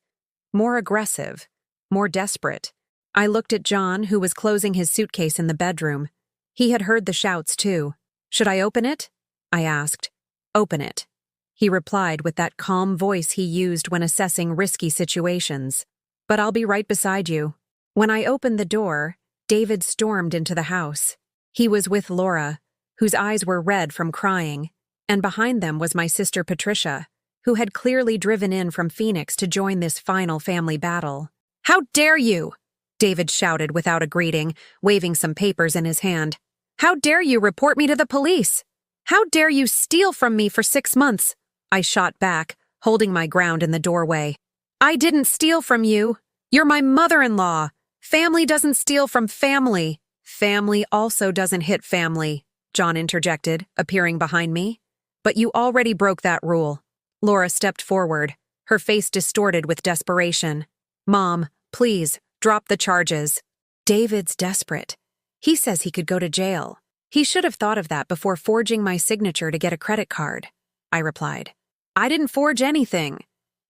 More aggressive. More desperate. I looked at John, who was closing his suitcase in the bedroom. He had heard the shouts, too. "Should I open it?" I asked. "Open it," he replied with that calm voice he used when assessing risky situations. "But I'll be right beside you." When I opened the door, David stormed into the house. He was with Laura, whose eyes were red from crying, and behind them was my sister Patricia, who had clearly driven in from Phoenix to join this final family battle. "How dare you!" David shouted without a greeting, waving some papers in his hand. "How dare you report me to the police? How dare you steal from me for 6 months?" I shot back, holding my ground in the doorway. "I didn't steal from you. You're my mother-in-law. Family doesn't steal from family." "Family also doesn't hit family," John interjected, appearing behind me. "But you already broke that rule." Laura stepped forward, her face distorted with desperation. "Mom, please, drop the charges." David's desperate. He says he could go to jail. He should have thought of that before forging my signature to get a credit card, I replied. "I didn't forge anything,"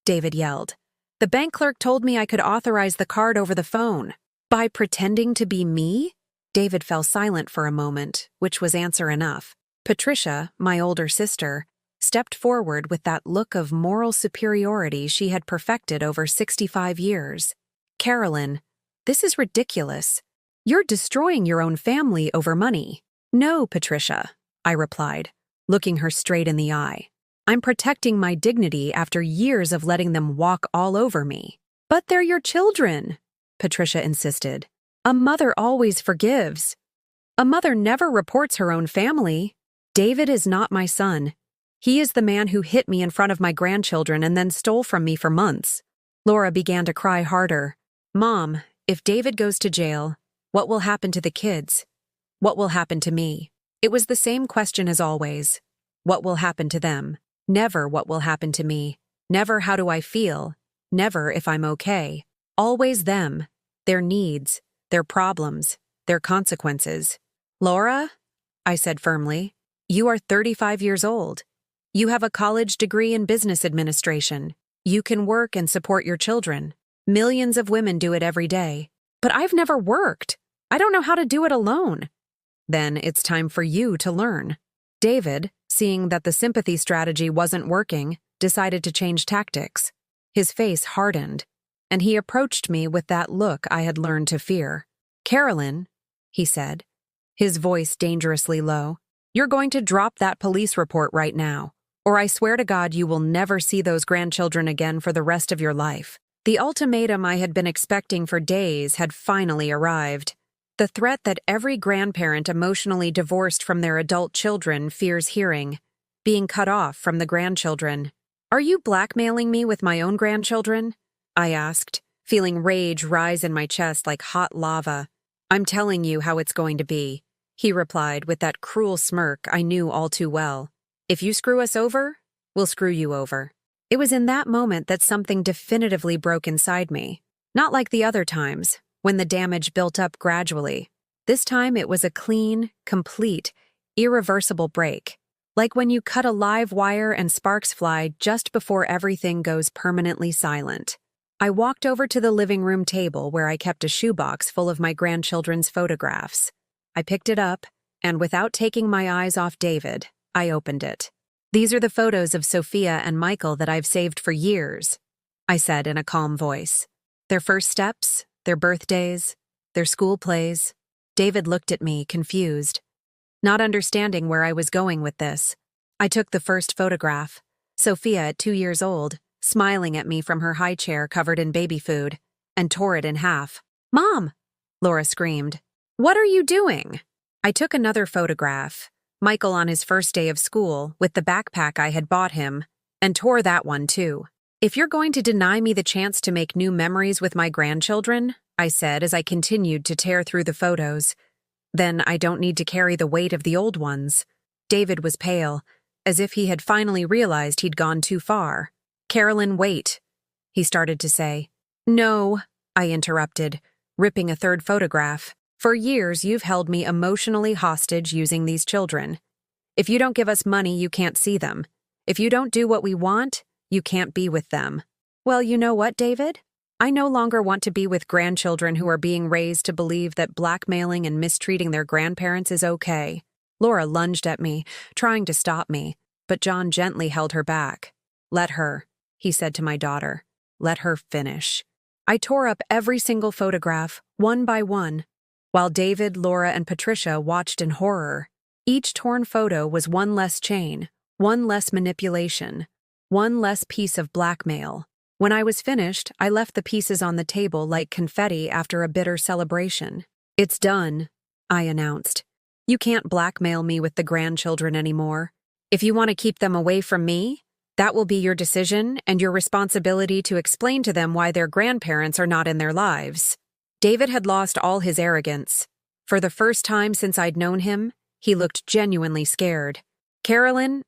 David yelled. "The bank clerk told me I could authorize the card over the phone." By pretending to be me? David fell silent for a moment, which was answer enough. Patricia, my older sister, stepped forward with that look of moral superiority she had perfected over 65 years. "Carolyn, this is ridiculous. You're destroying your own family over money." "No, Patricia," I replied, looking her straight in the eye. "I'm protecting my dignity after years of letting them walk all over me." "But they're your children," Patricia insisted. "A mother always forgives. A mother never reports her own family." "David is not my son. He is the man who hit me in front of my grandchildren and then stole from me for months." Laura began to cry harder. "Mom, if David goes to jail, what will happen to the kids? What will happen to me?" It was the same question as always. What will happen to them? Never what will happen to me. Never how do I feel. Never if I'm okay. Always them, their needs, their problems, their consequences. "Laura," I said firmly, "you are 35 years old. You have a college degree in business administration. You can work and support your children. Millions of women do it every day. But I've never worked. I don't know how to do it alone." "Then it's time for you to learn." David, seeing that the sympathy strategy wasn't working, decided to change tactics. His face hardened, and he approached me with that look I had learned to fear. "Carolyn," he said, his voice dangerously low, "you're going to drop that police report right now, or I swear to God you will never see those grandchildren again for the rest of your life." The ultimatum I had been expecting for days had finally arrived. The threat that every grandparent emotionally divorced from their adult children fears hearing, being cut off from the grandchildren. "Are you blackmailing me with my own grandchildren?" I asked, feeling rage rise in my chest like hot lava. "I'm telling you how it's going to be," he replied with that cruel smirk I knew all too well. "If you screw us over, we'll screw you over." It was in that moment that something definitively broke inside me. Not like the other times, when the damage built up gradually. This time it was a clean, complete, irreversible break. Like when you cut a live wire and sparks fly just before everything goes permanently silent. I walked over to the living room table where I kept a shoebox full of my grandchildren's photographs. I picked it up, and without taking my eyes off David, I opened it. "These are the photos of Sophia and Michael that I've saved for years," I said in a calm voice. "Their first steps, their birthdays, their school plays, David looked at me, confused, not understanding where I was going with this. I took the first photograph, Sophia at 2 years old, smiling at me from her high chair covered in baby food, and tore it in half. "Mom!" Laura screamed. "What are you doing?" I took another photograph, Michael on his first day of school, with the backpack I had bought him, and tore that one too. "If you're going to deny me the chance to make new memories with my grandchildren," I said as I continued to tear through the photos, "then I don't need to carry the weight of the old ones." David was pale, as if he had finally realized he'd gone too far. "Carolyn, wait," he started to say. "No," I interrupted, ripping a third photograph. "For years you've held me emotionally hostage using these children. If you don't give us money, you can't see them. If you don't do what we want, you can't be with them." "Well, you know what, David? I no longer want to be with grandchildren who are being raised to believe that blackmailing and mistreating their grandparents is okay." Laura lunged at me, trying to stop me, but John gently held her back. "Let her," he said to my daughter. "Let her finish." I tore up every single photograph, one by one, while David, Laura, and Patricia watched in horror. Each torn photo was one less chain, one less manipulation, one less piece of blackmail. When I was finished, I left the pieces on the table like confetti after a bitter celebration. "It's done," I announced. "You can't blackmail me with the grandchildren anymore. If you want to keep them away from me, that will be your decision and your responsibility to explain to them why their grandparents are not in their lives." David had lost all his arrogance. For the first time since I'd known him, he looked genuinely scared. "Carolyn,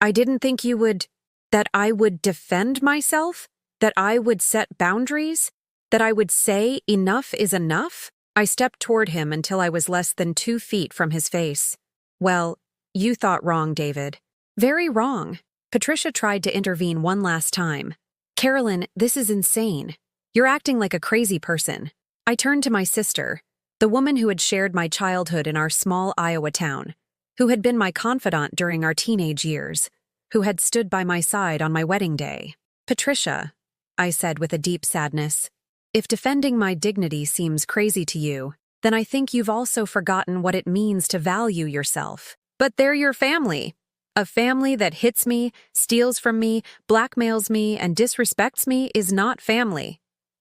I didn't think you would— that I would defend myself? That I would set boundaries? That I would say enough is enough?" I stepped toward him until I was less than 2 feet from his face. "Well, you thought wrong, David. Very wrong." Patricia tried to intervene one last time. "Carolyn, this is insane. You're acting like a crazy person." I turned to my sister, the woman who had shared my childhood in our small Iowa town, who had been my confidant during our teenage years, who had stood by my side on my wedding day. "Patricia," I said with a deep sadness, "if defending my dignity seems crazy to you, then I think you've also forgotten what it means to value yourself. But they're your family. A family that hits me, steals from me, blackmails me, and disrespects me is not family.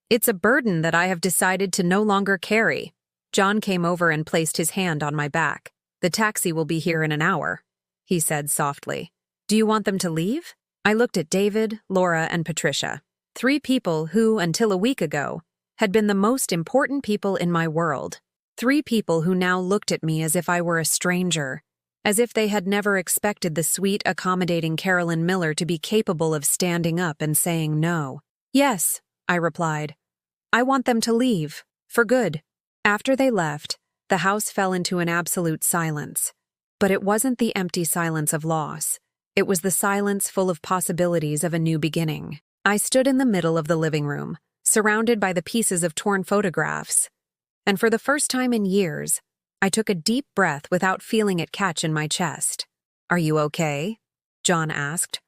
It's a burden that I have decided to no longer carry." John came over and placed his hand on my back. "The taxi will be here in an hour," he said softly. "Do you want them to leave?" I looked at David, Laura, and Patricia, 3 people who, until a week ago, had been the most important people in my world. 3 people who now looked at me as if I were a stranger, as if they had never expected the sweet, accommodating Carolyn Miller to be capable of standing up and saying no. "Yes," I replied. "I want them to leave, for good." After they left, the house fell into an absolute silence. But it wasn't the empty silence of loss. It was the silence full of possibilities of a new beginning. I stood in the middle of the living room, surrounded by the pieces of torn photographs. And for the first time in years, I took a deep breath without feeling it catch in my chest. "Are you okay?" John asked,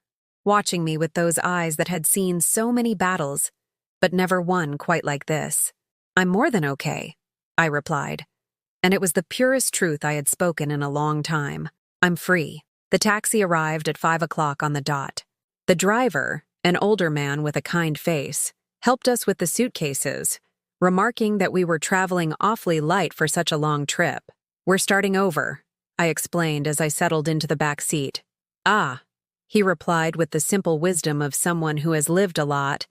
watching me with those eyes that had seen so many battles, but never one quite like this. "I'm more than okay," I replied. And it was the purest truth I had spoken in a long time. "I'm free." The taxi arrived at 5 o'clock on the dot. The driver, an older man with a kind face, helped us with the suitcases, remarking that we were traveling awfully light for such a long trip. "We're starting over," I explained as I settled into the back seat. "Ah," he replied with the simple wisdom of someone who has lived a lot.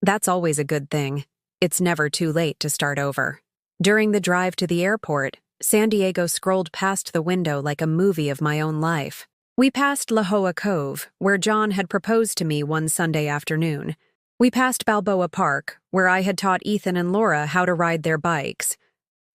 "That's always a good thing. It's never too late to start over." During the drive to the airport, San Diego scrolled past the window like a movie of my own life. We passed La Jolla Cove, where John had proposed to me one Sunday afternoon. We passed Balboa Park, where I had taught Ethan and Laura how to ride their bikes.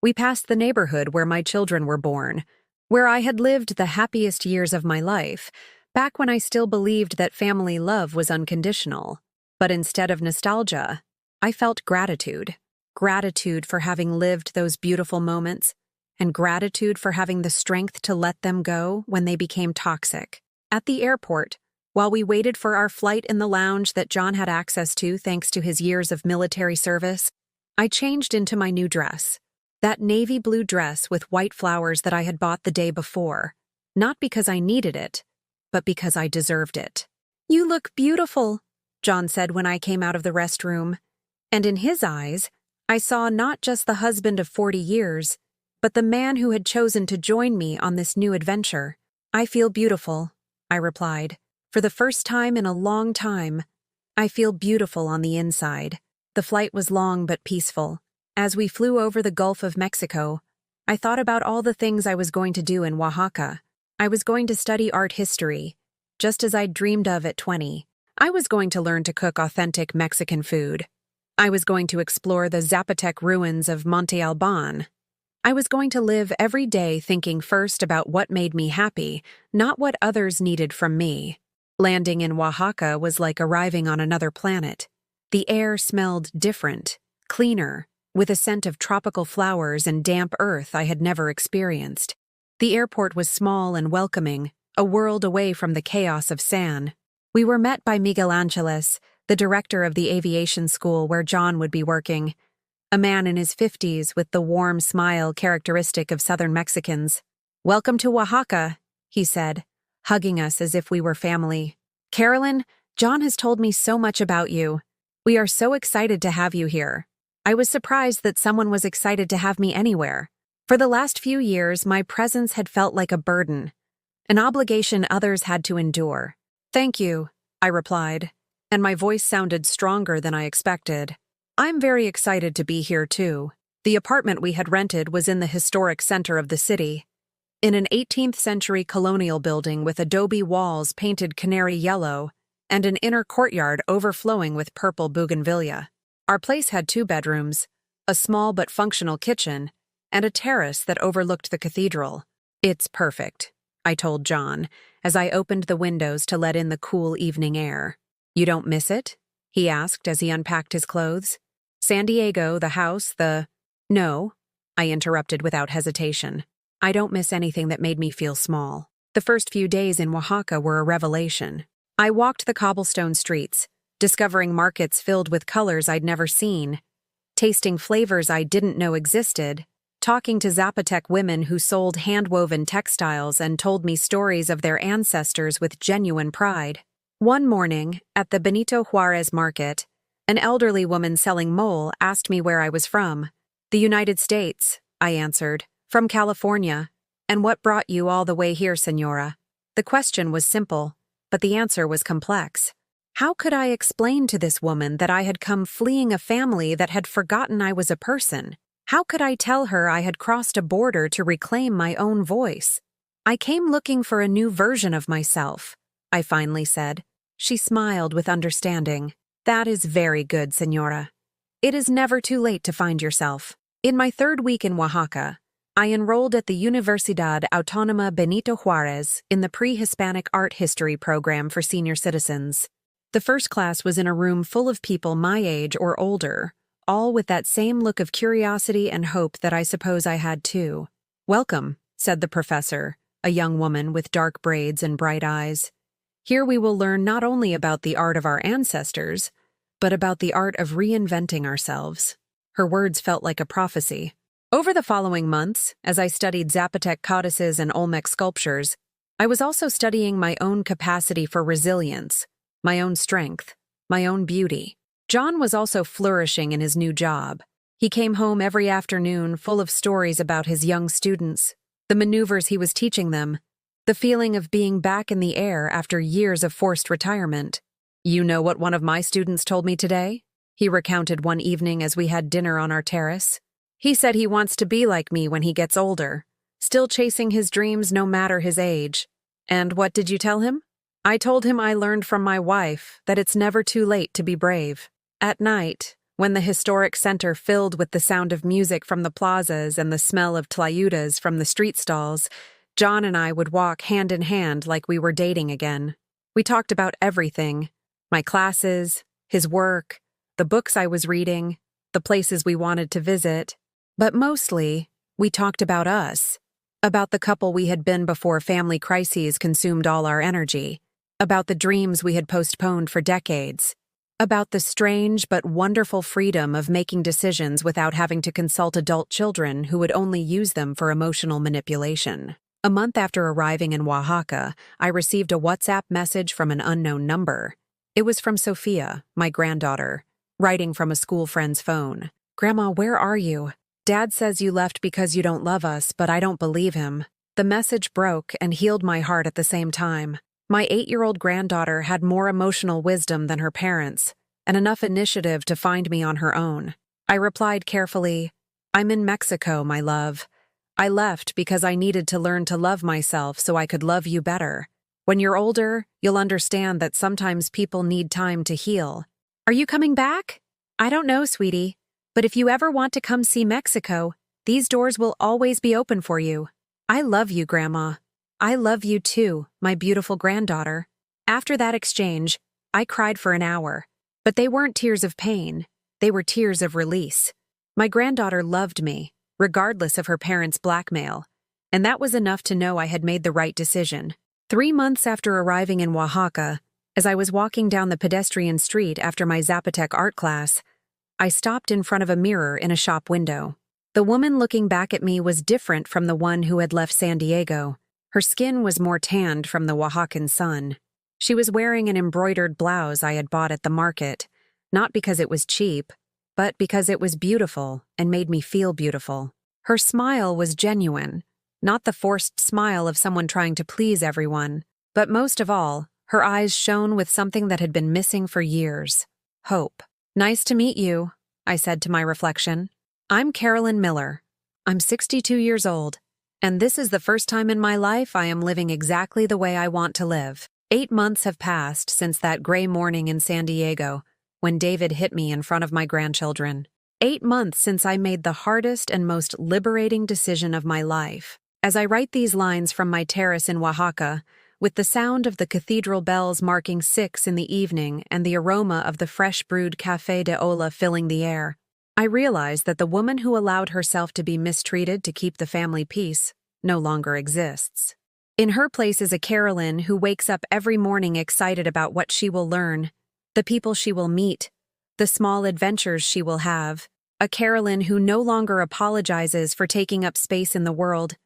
We passed the neighborhood where my children were born, where I had lived the happiest years of my life, back when I still believed that family love was unconditional. But instead of nostalgia, I felt gratitude. Gratitude for having lived those beautiful moments, and gratitude for having the strength to let them go when they became toxic. At the airport, while we waited for our flight in the lounge that John had access to thanks to his years of military service, I changed into my new dress. That navy blue dress with white flowers that I had bought the day before, not because I needed it, but because I deserved it. "You look beautiful," John said when I came out of the restroom, and in his eyes, I saw not just the husband of 40 years, but the man who had chosen to join me on this new adventure. "I feel beautiful," I replied. "For the first time in a long time, I feel beautiful on the inside." The flight was long but peaceful. As we flew over the Gulf of Mexico, I thought about all the things I was going to do in Oaxaca. I was going to study art history, just as I'd dreamed of at 20. I was going to learn to cook authentic Mexican food. I was going to explore the Zapotec ruins of Monte Alban. I was going to live every day thinking first about what made me happy, not what others needed from me. Landing in Oaxaca was like arriving on another planet. The air smelled different, cleaner, with a scent of tropical flowers and damp earth I had never experienced. The airport was small and welcoming, a world away from the chaos of San. We were met by Miguel Angeles, the director of the aviation school where John would be working, a man in his 50s with the warm smile characteristic of Southern Mexicans. "Welcome to Oaxaca," he said, hugging us as if we were family. "Carolyn, John has told me so much about you. We are so excited to have you here." I was surprised that someone was excited to have me anywhere. For the last few years, my presence had felt like a burden, an obligation others had to endure. "Thank you," I replied, and my voice sounded stronger than I expected. "I'm very excited to be here, too." The apartment we had rented was in the historic center of the city, in an 18th century colonial building with adobe walls painted canary yellow and an inner courtyard overflowing with purple bougainvillea. Our place had 2 bedrooms, a small but functional kitchen, and a terrace that overlooked the cathedral. "It's perfect," I told John, as I opened the windows to let in the cool evening air. "You don't miss it?" he asked as he unpacked his clothes. "San Diego, the house, the—" "No," I interrupted without hesitation. "I don't miss anything that made me feel small." The first few days in Oaxaca were a revelation. I walked the cobblestone streets, discovering markets filled with colors I'd never seen, tasting flavors I didn't know existed, talking to Zapotec women who sold hand-woven textiles and told me stories of their ancestors with genuine pride. One morning, at the Benito Juarez market, an elderly woman selling mole asked me where I was from. "The United States," I answered. "From California." "And what brought you all the way here, Señora?" The question was simple, but the answer was complex. How could I explain to this woman that I had come fleeing a family that had forgotten I was a person? How could I tell her I had crossed a border to reclaim my own voice? "I came looking for a new version of myself," I finally said. She smiled with understanding. "That is very good, Señora. It is never too late to find yourself." In my 3rd week in Oaxaca, I enrolled at the Universidad Autónoma Benito Juárez in the Pre-Hispanic Art History program for senior citizens. The first class was in a room full of people my age or older, all with that same look of curiosity and hope that I suppose I had too. "Welcome," said the professor, a young woman with dark braids and bright eyes. "Here we will learn not only about the art of our ancestors, but about the art of reinventing ourselves." Her words felt like a prophecy. Over the following months, as I studied Zapotec codices and Olmec sculptures, I was also studying my own capacity for resilience, my own strength, my own beauty. John was also flourishing in his new job. He came home every afternoon full of stories about his young students, the maneuvers he was teaching them, the feeling of being back in the air after years of forced retirement. "You know what one of my students told me today?" he recounted one evening as we had dinner on our terrace. "He said he wants to be like me when he gets older, still chasing his dreams no matter his age." "And what did you tell him?" "I told him I learned from my wife that it's never too late to be brave." At night, when the historic center filled with the sound of music from the plazas and the smell of tlayudas from the street stalls, John and I would walk hand in hand like we were dating again. We talked about everything: my classes, his work, the books I was reading, the places we wanted to visit. But mostly, we talked about us, about the couple we had been before family crises consumed all our energy, about the dreams we had postponed for decades, about the strange but wonderful freedom of making decisions without having to consult adult children who would only use them for emotional manipulation. A month after arriving in Oaxaca, I received a WhatsApp message from an unknown number. It was from Sophia, my granddaughter, writing from a school friend's phone. "Grandma, where are you? Dad says you left because you don't love us, but I don't believe him." The message broke and healed my heart at the same time. My 8-year-old granddaughter had more emotional wisdom than her parents, and enough initiative to find me on her own. I replied carefully, "I'm in Mexico, my love. I left because I needed to learn to love myself so I could love you better. When you're older, you'll understand that sometimes people need time to heal." "Are you coming back?" "I don't know, sweetie. But if you ever want to come see Mexico, these doors will always be open for you." "I love you, Grandma." "I love you too, my beautiful granddaughter." After that exchange, I cried for an hour. But they weren't tears of pain. They were tears of release. My granddaughter loved me, regardless of her parents' blackmail, and that was enough to know I had made the right decision. 3 months after arriving in Oaxaca, as I was walking down the pedestrian street after my Zapotec art class, I stopped in front of a mirror in a shop window. The woman looking back at me was different from the one who had left San Diego. Her skin was more tanned from the Oaxacan sun. She was wearing an embroidered blouse I had bought at the market, not because it was cheap, but because it was beautiful and made me feel beautiful. Her smile was genuine, not the forced smile of someone trying to please everyone. But most of all, her eyes shone with something that had been missing for years: hope. "Nice to meet you," I said to my reflection. "I'm Carolyn Miller. I'm 62 years old, and this is the first time in my life I am living exactly the way I want to live." 8 months have passed since that gray morning in San Diego when David hit me in front of my grandchildren. 8 months since I made the hardest and most liberating decision of my life. As I write these lines from my terrace in Oaxaca, with the sound of the cathedral bells marking 6 in the evening and the aroma of the fresh-brewed Café de Ola filling the air, I realize that the woman who allowed herself to be mistreated to keep the family peace no longer exists. In her place is a Carolyn who wakes up every morning excited about what she will learn, the people she will meet, the small adventures she will have. A Carolyn who no longer apologizes for taking up space in the world,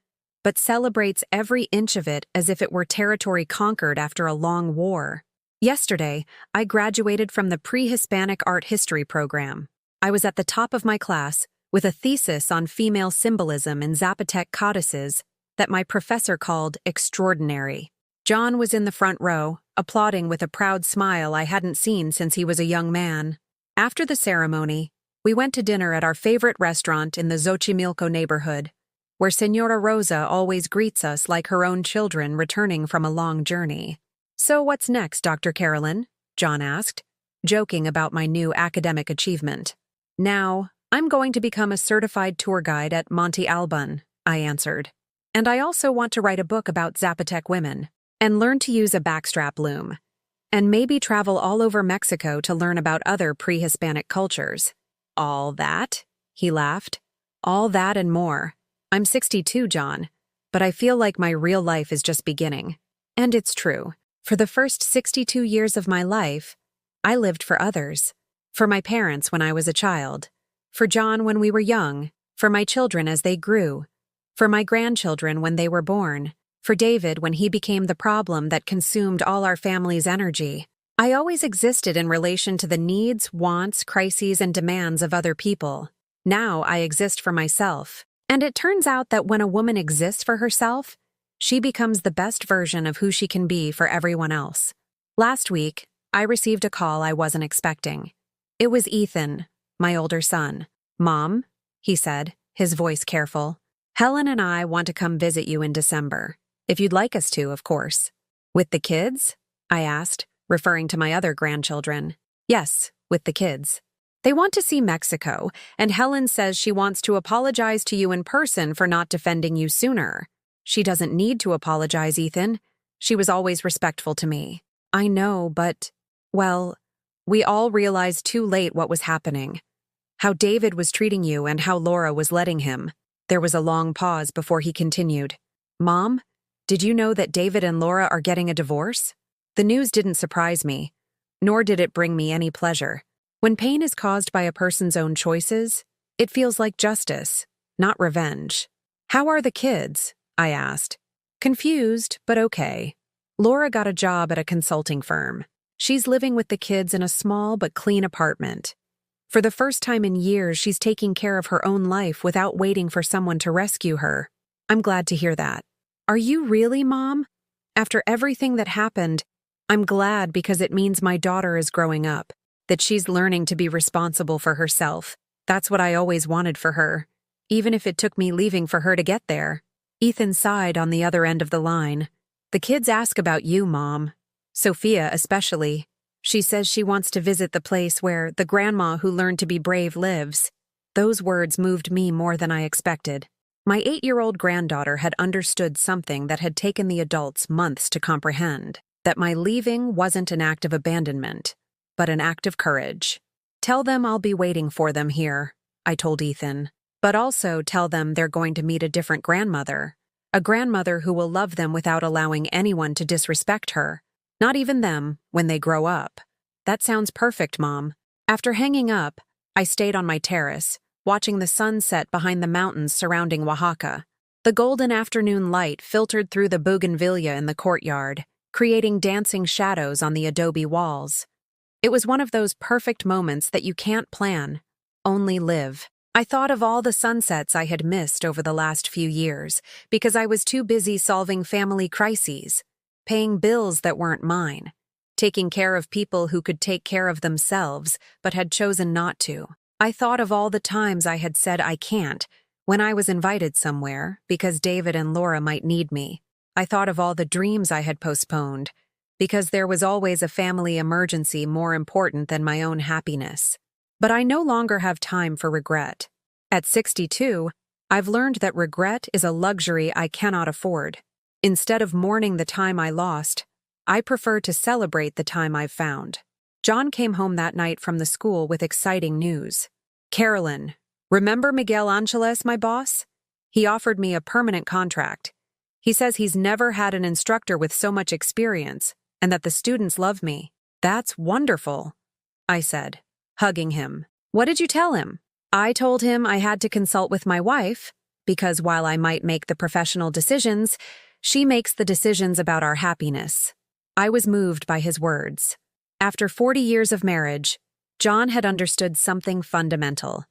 but celebrates every inch of it as if it were territory conquered after a long war. Yesterday, I graduated from the pre-Hispanic art history program. I was at the top of my class with a thesis on female symbolism in Zapotec codices that my professor called extraordinary. John was in the front row, applauding with a proud smile I hadn't seen since he was a young man. After the ceremony, we went to dinner at our favorite restaurant in the Xochimilco neighborhood, where Señora Rosa always greets us like her own children returning from a long journey. "So what's next, Dr. Carolyn?" John asked, joking about my new academic achievement. "Now, I'm going to become a certified tour guide at Monte Alban," I answered. "And I also want to write a book about Zapotec women, and learn to use a backstrap loom, and maybe travel all over Mexico to learn about other pre-Hispanic cultures." "All that?" he laughed. "All that and more. I'm 62, John, but I feel like my real life is just beginning." And it's true. For the first 62 years of my life, I lived for others. For my parents when I was a child. For John when we were young. For my children as they grew. For my grandchildren when they were born. For David when he became the problem that consumed all our family's energy. I always existed in relation to the needs, wants, crises, and demands of other people. Now I exist for myself. And it turns out that when a woman exists for herself, she becomes the best version of who she can be for everyone else. Last week, I received a call I wasn't expecting. It was Ethan, my older son. "Mom," he said, his voice careful, "Helen and I want to come visit you in December. If you'd like us to, of course." "With the kids?" I asked, referring to my other grandchildren. "Yes, with the kids. They want to see Mexico, and Helen says she wants to apologize to you in person for not defending you sooner." "She doesn't need to apologize, Ethan. She was always respectful to me." "I know, but, well, we all realized too late what was happening. How David was treating you and how Laura was letting him." There was a long pause before he continued. "Mom, did you know that David and Laura are getting a divorce?" The news didn't surprise me. nor did it bring me any pleasure. When pain is caused by a person's own choices, it feels like justice, not revenge. "How are the kids?" I asked. Confused, but okay. Laura got a job at a consulting firm. She's living with the kids in a small but clean apartment. For the first time in years, she's taking care of her own life without waiting for someone to rescue her. I'm glad to hear that. Are you really, Mom? After everything that happened, I'm glad because it means my daughter is growing up, that she's learning to be responsible for herself. That's what I always wanted for her, even if it took me leaving for her to get there. Ethan sighed on the other end of the line. "The kids ask about you, Mom. Sophia especially. She says she wants to visit the place where the grandma who learned to be brave lives." Those words moved me more than I expected. My 8-year-old granddaughter had understood something that had taken the adults months to comprehend, that my leaving wasn't an act of abandonment, but an act of courage. "Tell them I'll be waiting for them here," I told Ethan. "But also tell them they're going to meet a different grandmother, a grandmother who will love them without allowing anyone to disrespect her, not even them, when they grow up." "That sounds perfect, Mom." After hanging up, I stayed on my terrace, watching the sun set behind the mountains surrounding Oaxaca. The golden afternoon light filtered through the bougainvillea in the courtyard, creating dancing shadows on the adobe walls. It was one of those perfect moments that you can't plan, only live. I thought of all the sunsets I had missed over the last few years because I was too busy solving family crises, paying bills that weren't mine, taking care of people who could take care of themselves but had chosen not to. I thought of all the times I had said I can't when I was invited somewhere because David and Laura might need me. I thought of all the dreams I had postponed because there was always a family emergency more important than my own happiness. But I no longer have time for regret. At 62, I've learned that regret is a luxury I cannot afford. Instead of mourning the time I lost, I prefer to celebrate the time I've found. John came home that night from the school with exciting news. "Carolyn, remember Miguel Angeles, my boss? He offered me a permanent contract. He says he's never had an instructor with so much experience and that the students love me." "That's wonderful," I said, hugging him. "What did you tell him?" "I told him I had to consult with my wife, because while I might make the professional decisions, she makes the decisions about our happiness." I was moved by his words. After 40 years of marriage, John had understood something fundamental,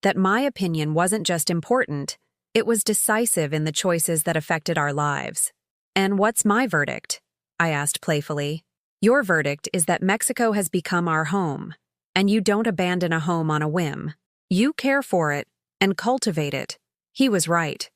that my opinion wasn't just important, it was decisive in the choices that affected our lives. "And what's my verdict?" I asked playfully. "Your verdict is that Mexico has become our home, and you don't abandon a home on a whim. You care for it and cultivate it." He was right.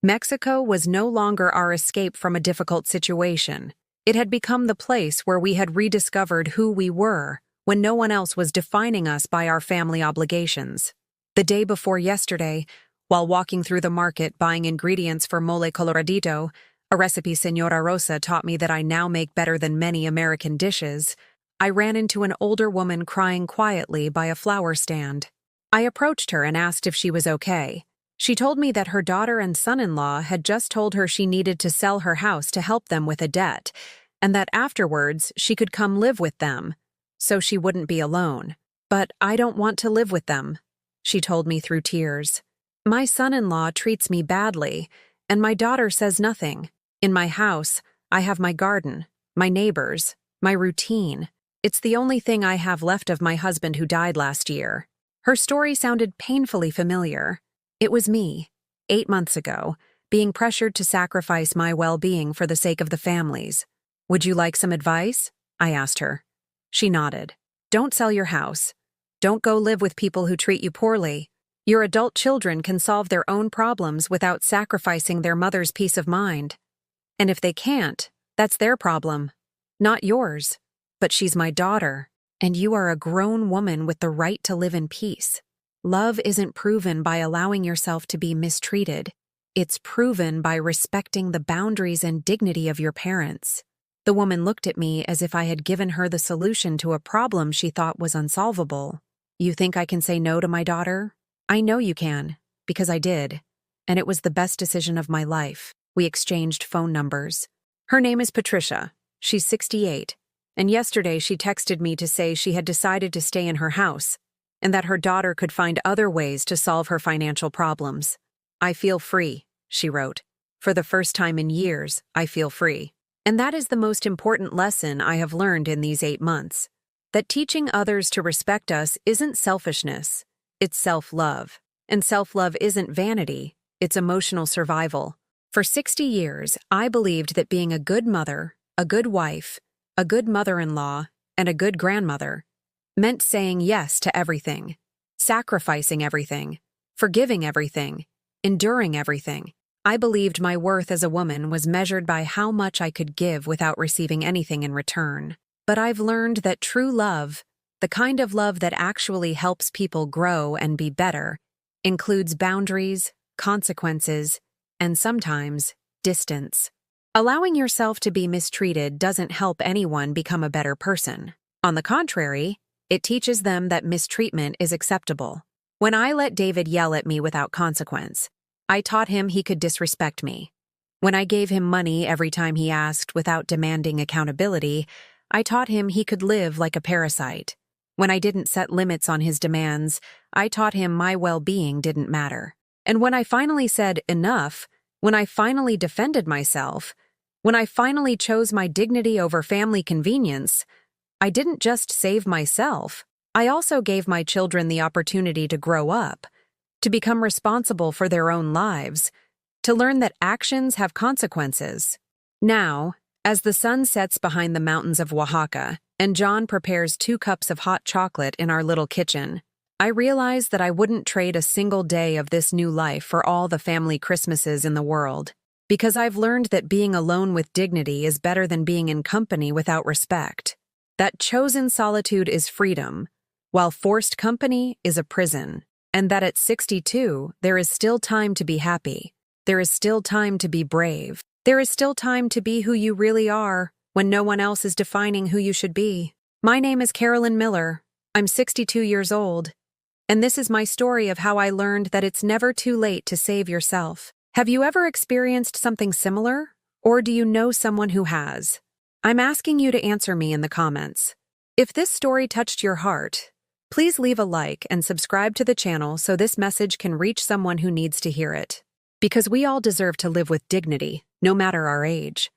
Mexico was no longer our escape from a difficult situation. It had become the place where we had rediscovered who we were when no one else was defining us by our family obligations. The day before yesterday, while walking through the market buying ingredients for mole coloradito, a recipe Señora Rosa taught me that I now make better than many American dishes, I ran into an older woman crying quietly by a flower stand. I approached her and asked if she was okay. She told me that her daughter and son-in-law had just told her she needed to sell her house to help them with a debt, and that afterwards she could come live with them, so she wouldn't be alone. "But I don't want to live with them," she told me through tears. "My son-in-law treats me badly, and my daughter says nothing. In my house, I have my garden, my neighbors, my routine. It's the only thing I have left of my husband who died last year." Her story sounded painfully familiar. It was me, 8 months ago, being pressured to sacrifice my well-being for the sake of the families. "Would you like some advice?" I asked her. She nodded. "Don't sell your house. Don't go live with people who treat you poorly. Your adult children can solve their own problems without sacrificing their mother's peace of mind. And if they can't, that's their problem, not yours. But she's my daughter, and you are a grown woman with the right to live in peace. Love isn't proven by allowing yourself to be mistreated. It's proven by respecting the boundaries and dignity of your parents." The woman looked at me as if I had given her the solution to a problem she thought was unsolvable. "You think I can say no to my daughter?" "I know you can, because I did, and it was the best decision of my life." We exchanged phone numbers. "Her name is Patricia. She's 68, And yesterday she texted me to say she had decided to stay in her house and that her daughter could find other ways to solve her financial problems. I feel free, she wrote. For the first time in years, I feel free. And that is the most important lesson I have learned in these 8 months. That teaching others to respect us isn't selfishness, it's self-love. And self-love isn't vanity, it's emotional survival. For 60 years, I believed that being a good mother, a good wife, a good mother-in-law, and a good grandmother meant saying yes to everything, sacrificing everything, forgiving everything, enduring everything. I believed my worth as a woman was measured by how much I could give without receiving anything in return. But I've learned that true love, the kind of love that actually helps people grow and be better, includes boundaries, consequences, and sometimes distance. Allowing yourself to be mistreated doesn't help anyone become a better person. On the contrary, it teaches them that mistreatment is acceptable. When I let David yell at me without consequence, I taught him he could disrespect me. When I gave him money every time he asked without demanding accountability, I taught him he could live like a parasite. When I didn't set limits on his demands, I taught him my well-being didn't matter. And when I finally said enough, when I finally defended myself, when I finally chose my dignity over family convenience, I didn't just save myself, I also gave my children the opportunity to grow up, to become responsible for their own lives, to learn that actions have consequences. Now, as the sun sets behind the mountains of Oaxaca, and John prepares 2 cups of hot chocolate in our little kitchen, I realize that I wouldn't trade a single day of this new life for all the family Christmases in the world, because I've learned that being alone with dignity is better than being in company without respect. That chosen solitude is freedom, while forced company is a prison, and that at 62, there is still time to be happy. There is still time to be brave. There is still time to be who you really are when no one else is defining who you should be. My name is Carolyn Miller. I'm 62 years old. And this is my story of how I learned that it's never too late to save yourself. Have you ever experienced something similar? Or do you know someone who has? I'm asking you to answer me in the comments. If this story touched your heart, please leave a like and subscribe to the channel so this message can reach someone who needs to hear it. Because we all deserve to live with dignity, no matter our age.